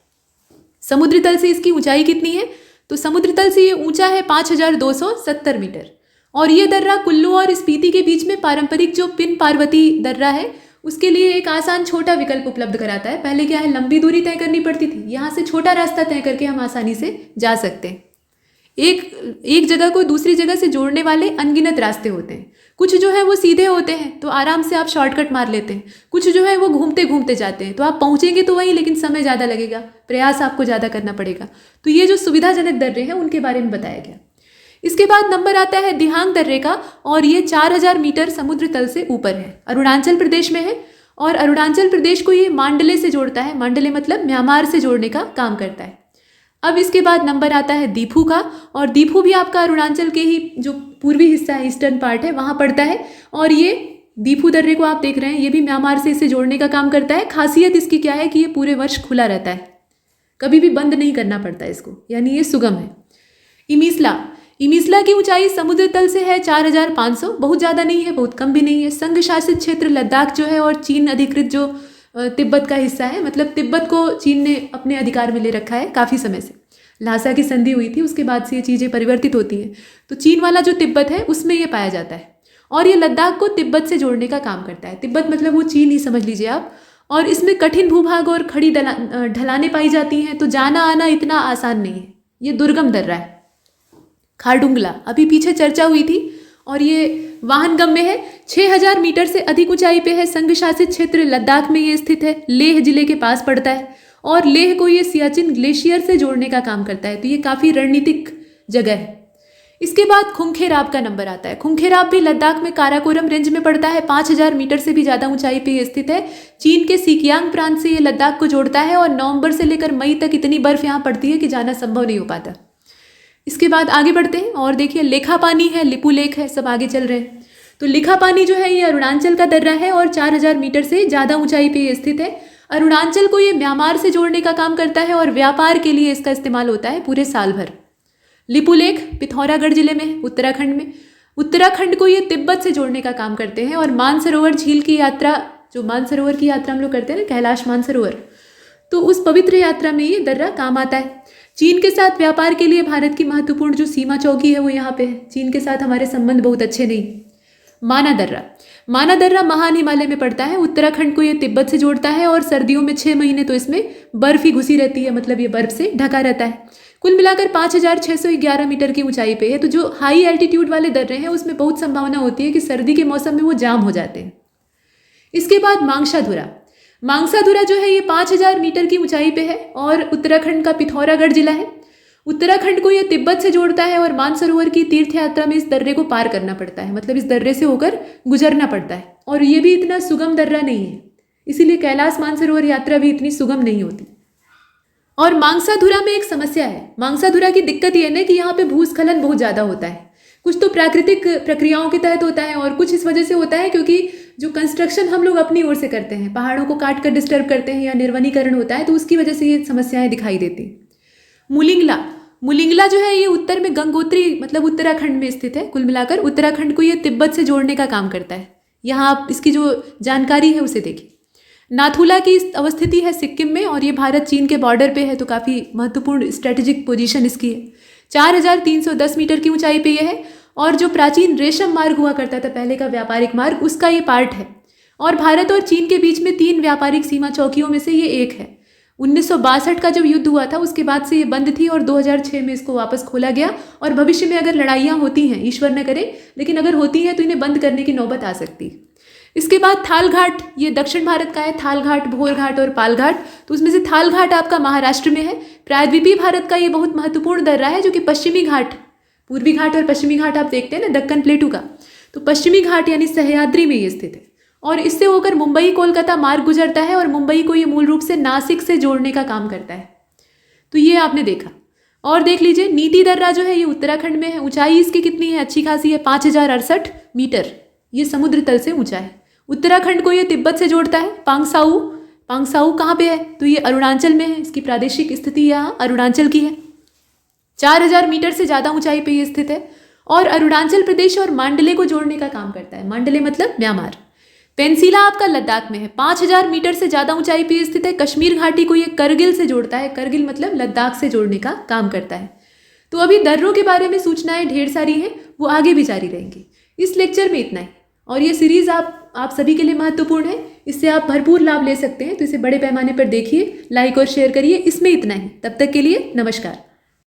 समुद्र तल से इसकी ऊंचाई कितनी है, तो समुद्र तल से ये ऊंचा है 5270 मीटर। और ये दर्रा कुल्लू और स्पीति के बीच में पारंपरिक जो पिन पार्वती दर्रा है उसके लिए एक आसान छोटा विकल्प उपलब्ध कराता है। पहले क्या है, लंबी दूरी तय करनी पड़ती थी, यहाँ से छोटा रास्ता तय करके हम आसानी से जा सकते हैं। एक जगह को दूसरी जगह से जोड़ने वाले अनगिनत रास्ते होते हैं। कुछ जो है वो सीधे होते हैं तो आराम से आप शॉर्टकट मार लेते हैं, कुछ जो है वो घूमते घूमते जाते हैं, तो आप पहुँचेंगे तो वहीं लेकिन समय ज़्यादा लगेगा, प्रयास आपको ज़्यादा करना पड़ेगा। तो ये जो सुविधाजनक दर्रे हैं उनके बारे में बताया गया। इसके बाद नंबर आता है दिहांग दर्रे का, और ये 4000 मीटर समुद्र तल से ऊपर है, अरुणाचल प्रदेश में है। और अरुणाचल प्रदेश को ये मांडले से जोड़ता है, मांडले मतलब म्यांमार से जोड़ने का काम करता है। अब इसके बाद नंबर आता है दीफू का, और दीफू भी आपका अरुणाचल के ही जो पूर्वी हिस्सा है, ईस्टर्न पार्ट है, वहाँ पड़ता है। और ये दीफू दर्रे को आप देख रहे हैं, ये भी म्यांमार से इसे जोड़ने का काम करता है। खासियत इसकी क्या है कि ये पूरे वर्ष खुला रहता है, कभी भी बंद नहीं करना पड़ता इसको, यानी ये सुगम है। इमिसला की ऊंचाई समुद्र तल से है 4500, बहुत ज़्यादा नहीं है, बहुत कम भी नहीं है। संघ शासित क्षेत्र लद्दाख जो है और चीन अधिकृत जो तिब्बत का हिस्सा है, मतलब तिब्बत को चीन ने अपने अधिकार में ले रखा है काफ़ी समय से। ल्हासा की संधि हुई थी, उसके बाद से ये चीज़ें परिवर्तित होती हैं। तो चीन वाला जो तिब्बत है उसमें ये पाया जाता है, और ये लद्दाख को तिब्बत से जोड़ने का काम करता है। तिब्बत मतलब वो चीन ही समझ लीजिए आप। और इसमें कठिन भूभाग और खड़ी ढलानें पाई जाती हैं, तो जाना आना इतना आसान नहीं है, ये दुर्गम दर्रा है। खारडुंगला अभी पीछे चर्चा हुई थी, और ये वाहनगम में है, 6000 मीटर से अधिक ऊंचाई पे है। संघ शासित क्षेत्र लद्दाख में ये स्थित है, लेह जिले के पास पड़ता है, और लेह को ये सियाचिन ग्लेशियर से जोड़ने का काम करता है। तो ये काफ़ी रणनीतिक जगह है। इसके बाद खुंखेराब का नंबर आता है। खुंखेराब भी लद्दाख में काराकोरम रेंज में पड़ता है, 5000 मीटर से भी ज़्यादा ऊंचाई पे ये स्थित है। चीन के सिकियांग प्रांत से ये लद्दाख को जोड़ता है, और नवंबर से लेकर मई तक इतनी बर्फ यहाँ पड़ती है कि जाना संभव नहीं हो पाता। इसके बाद आगे बढ़ते हैं, और देखिए लेखापानी है, लिपू लेक है, सब आगे चल रहे हैं। तो लिखापानी जो है ये अरुणाचल का दर्रा है, और 4000 मीटर से ज़्यादा ऊंचाई पे ये स्थित है। अरुणाचल को ये म्यांमार से जोड़ने का काम करता है, और व्यापार के लिए इसका इस्तेमाल होता है पूरे साल भर। लिपू लेक पिथौरागढ़ जिले में है, उत्तराखंड में। उत्तराखंड को ये तिब्बत से जोड़ने का काम करते हैं। और मानसरोवर झील की यात्रा, जो मानसरोवर की यात्रा हम लोग करते हैं ना, कैलाश मानसरोवर, तो उस पवित्र यात्रा में ये दर्रा काम आता है। चीन के साथ व्यापार के लिए भारत की महत्वपूर्ण जो सीमा चौकी है वो यहाँ पे है। चीन के साथ हमारे संबंध बहुत अच्छे नहीं। माना दर्रा महान हिमालय में पड़ता है। उत्तराखंड को ये तिब्बत से जोड़ता है, और सर्दियों में 6 महीने तो इसमें बर्फ ही घुसी रहती है, मतलब ये बर्फ से ढका रहता है। कुल मिलाकर 5611 मीटर की ऊंचाई पे है। तो जो हाई एल्टीट्यूड वाले दर्रे हैं उसमें बहुत संभावना होती है कि सर्दी के मौसम में वो जाम हो जाते हैं। इसके बाद मांगसाधुरा जो है ये 5000 मीटर की ऊंचाई पे है, और उत्तराखंड का पिथौरागढ़ जिला है। उत्तराखंड को ये तिब्बत से जोड़ता है, और मानसरोवर की तीर्थ यात्रा में इस दर्रे को पार करना पड़ता है, मतलब इस दर्रे से होकर गुजरना पड़ता है। और ये भी इतना सुगम दर्रा नहीं है, इसीलिए कैलाश मानसरोवर यात्रा भी इतनी सुगम नहीं होती। और मांगसाधुरा में एक समस्या है। मांगसाधुरा की दिक्कत ये है ना कि यहाँ पे भूस्खलन बहुत ज़्यादा होता है। कुछ तो प्राकृतिक प्रक्रियाओं के तहत होता है, और कुछ इस वजह से होता है क्योंकि जो कंस्ट्रक्शन हम लोग अपनी ओर से करते हैं, पहाड़ों को काट कर डिस्टर्ब करते हैं, या निर्वनीकरण होता है, तो उसकी वजह से ये समस्याएं दिखाई देती। मुलिंगला जो है ये उत्तर में गंगोत्री मतलब उत्तराखंड में स्थित है। कुल मिलाकर उत्तराखंड को ये तिब्बत से जोड़ने का काम करता है। यहाँ आप इसकी जो जानकारी है उसे देखिए। नाथुला की अवस्थिति है सिक्किम में, और ये भारत चीन के बॉर्डर पे है, तो काफ़ी महत्वपूर्ण स्ट्रेटेजिक पोजीशन इसकी है। 4310 मीटर की ऊंचाई पे ये है, और जो प्राचीन रेशम मार्ग हुआ करता था पहले का व्यापारिक मार्ग, उसका ये पार्ट है। और भारत और चीन के बीच में 3 व्यापारिक सीमा चौकियों में से ये एक है। 1962 का जब युद्ध हुआ था उसके बाद से ये बंद थी, और 2006 में इसको वापस खोला गया। और भविष्य में अगर लड़ाइयाँ होती हैं, ईश्वर न करे, लेकिन अगर होती हैं तो इन्हें बंद करने की नौबत आ सकती है। इसके बाद थाल घाट, ये दक्षिण भारत का है, थाल घाट, भोर घाट और पाल घाट। तो उसमें से थाल घाट आपका महाराष्ट्र में है। प्रायद्वीपीय भारत का ये बहुत महत्वपूर्ण दर्रा है, जो कि पश्चिमी घाट, पूर्वी घाट और पश्चिमी घाट आप देखते हैं ना दक्कन प्लेटू का, तो पश्चिमी घाट यानी सह्याद्री में ये स्थित है। और इससे होकर मुंबई कोलकाता मार्ग गुजरता है, और मुंबई को ये मूल रूप से नासिक से जोड़ने का काम करता है। तो ये आपने देखा। और देख लीजिए नीति दर्रा जो है ये उत्तराखंड में है। ऊंचाई इसकी कितनी है, अच्छी खासी है, 5068 मीटर। ये समुद्र तल से ऊंचा है। उत्तराखंड को ये तिब्बत से जोड़ता है। पांगसाऊ कहाँ पे है, तो ये अरुणाचल में है। इसकी प्रादेशिक स्थिति यहाँ अरुणाचल की है। 4000 मीटर से ज़्यादा ऊंचाई पे ये स्थित है, और अरुणाचल प्रदेश और मांडले को जोड़ने का काम करता है। मांडले मतलब म्यांमार। पेंसिला आपका लद्दाख में है, 5000 मीटर से ज़्यादा ऊंचाई पे स्थित है। कश्मीर घाटी को ये करगिल से जोड़ता है। करगिल मतलब लद्दाख से जोड़ने का काम करता है। तो अभी दर्रों के बारे में सूचनाएं ढेर सारी हैं, वो आगे भी जारी रहेंगी। इस लेक्चर में इतना ही, और ये सीरीज़ आप सभी के लिए महत्वपूर्ण है। इससे आप भरपूर लाभ ले सकते हैं, तो इसे बड़े पैमाने पर देखिए, लाइक और शेयर करिए। इसमें इतना ही, तब तक के लिए नमस्कार।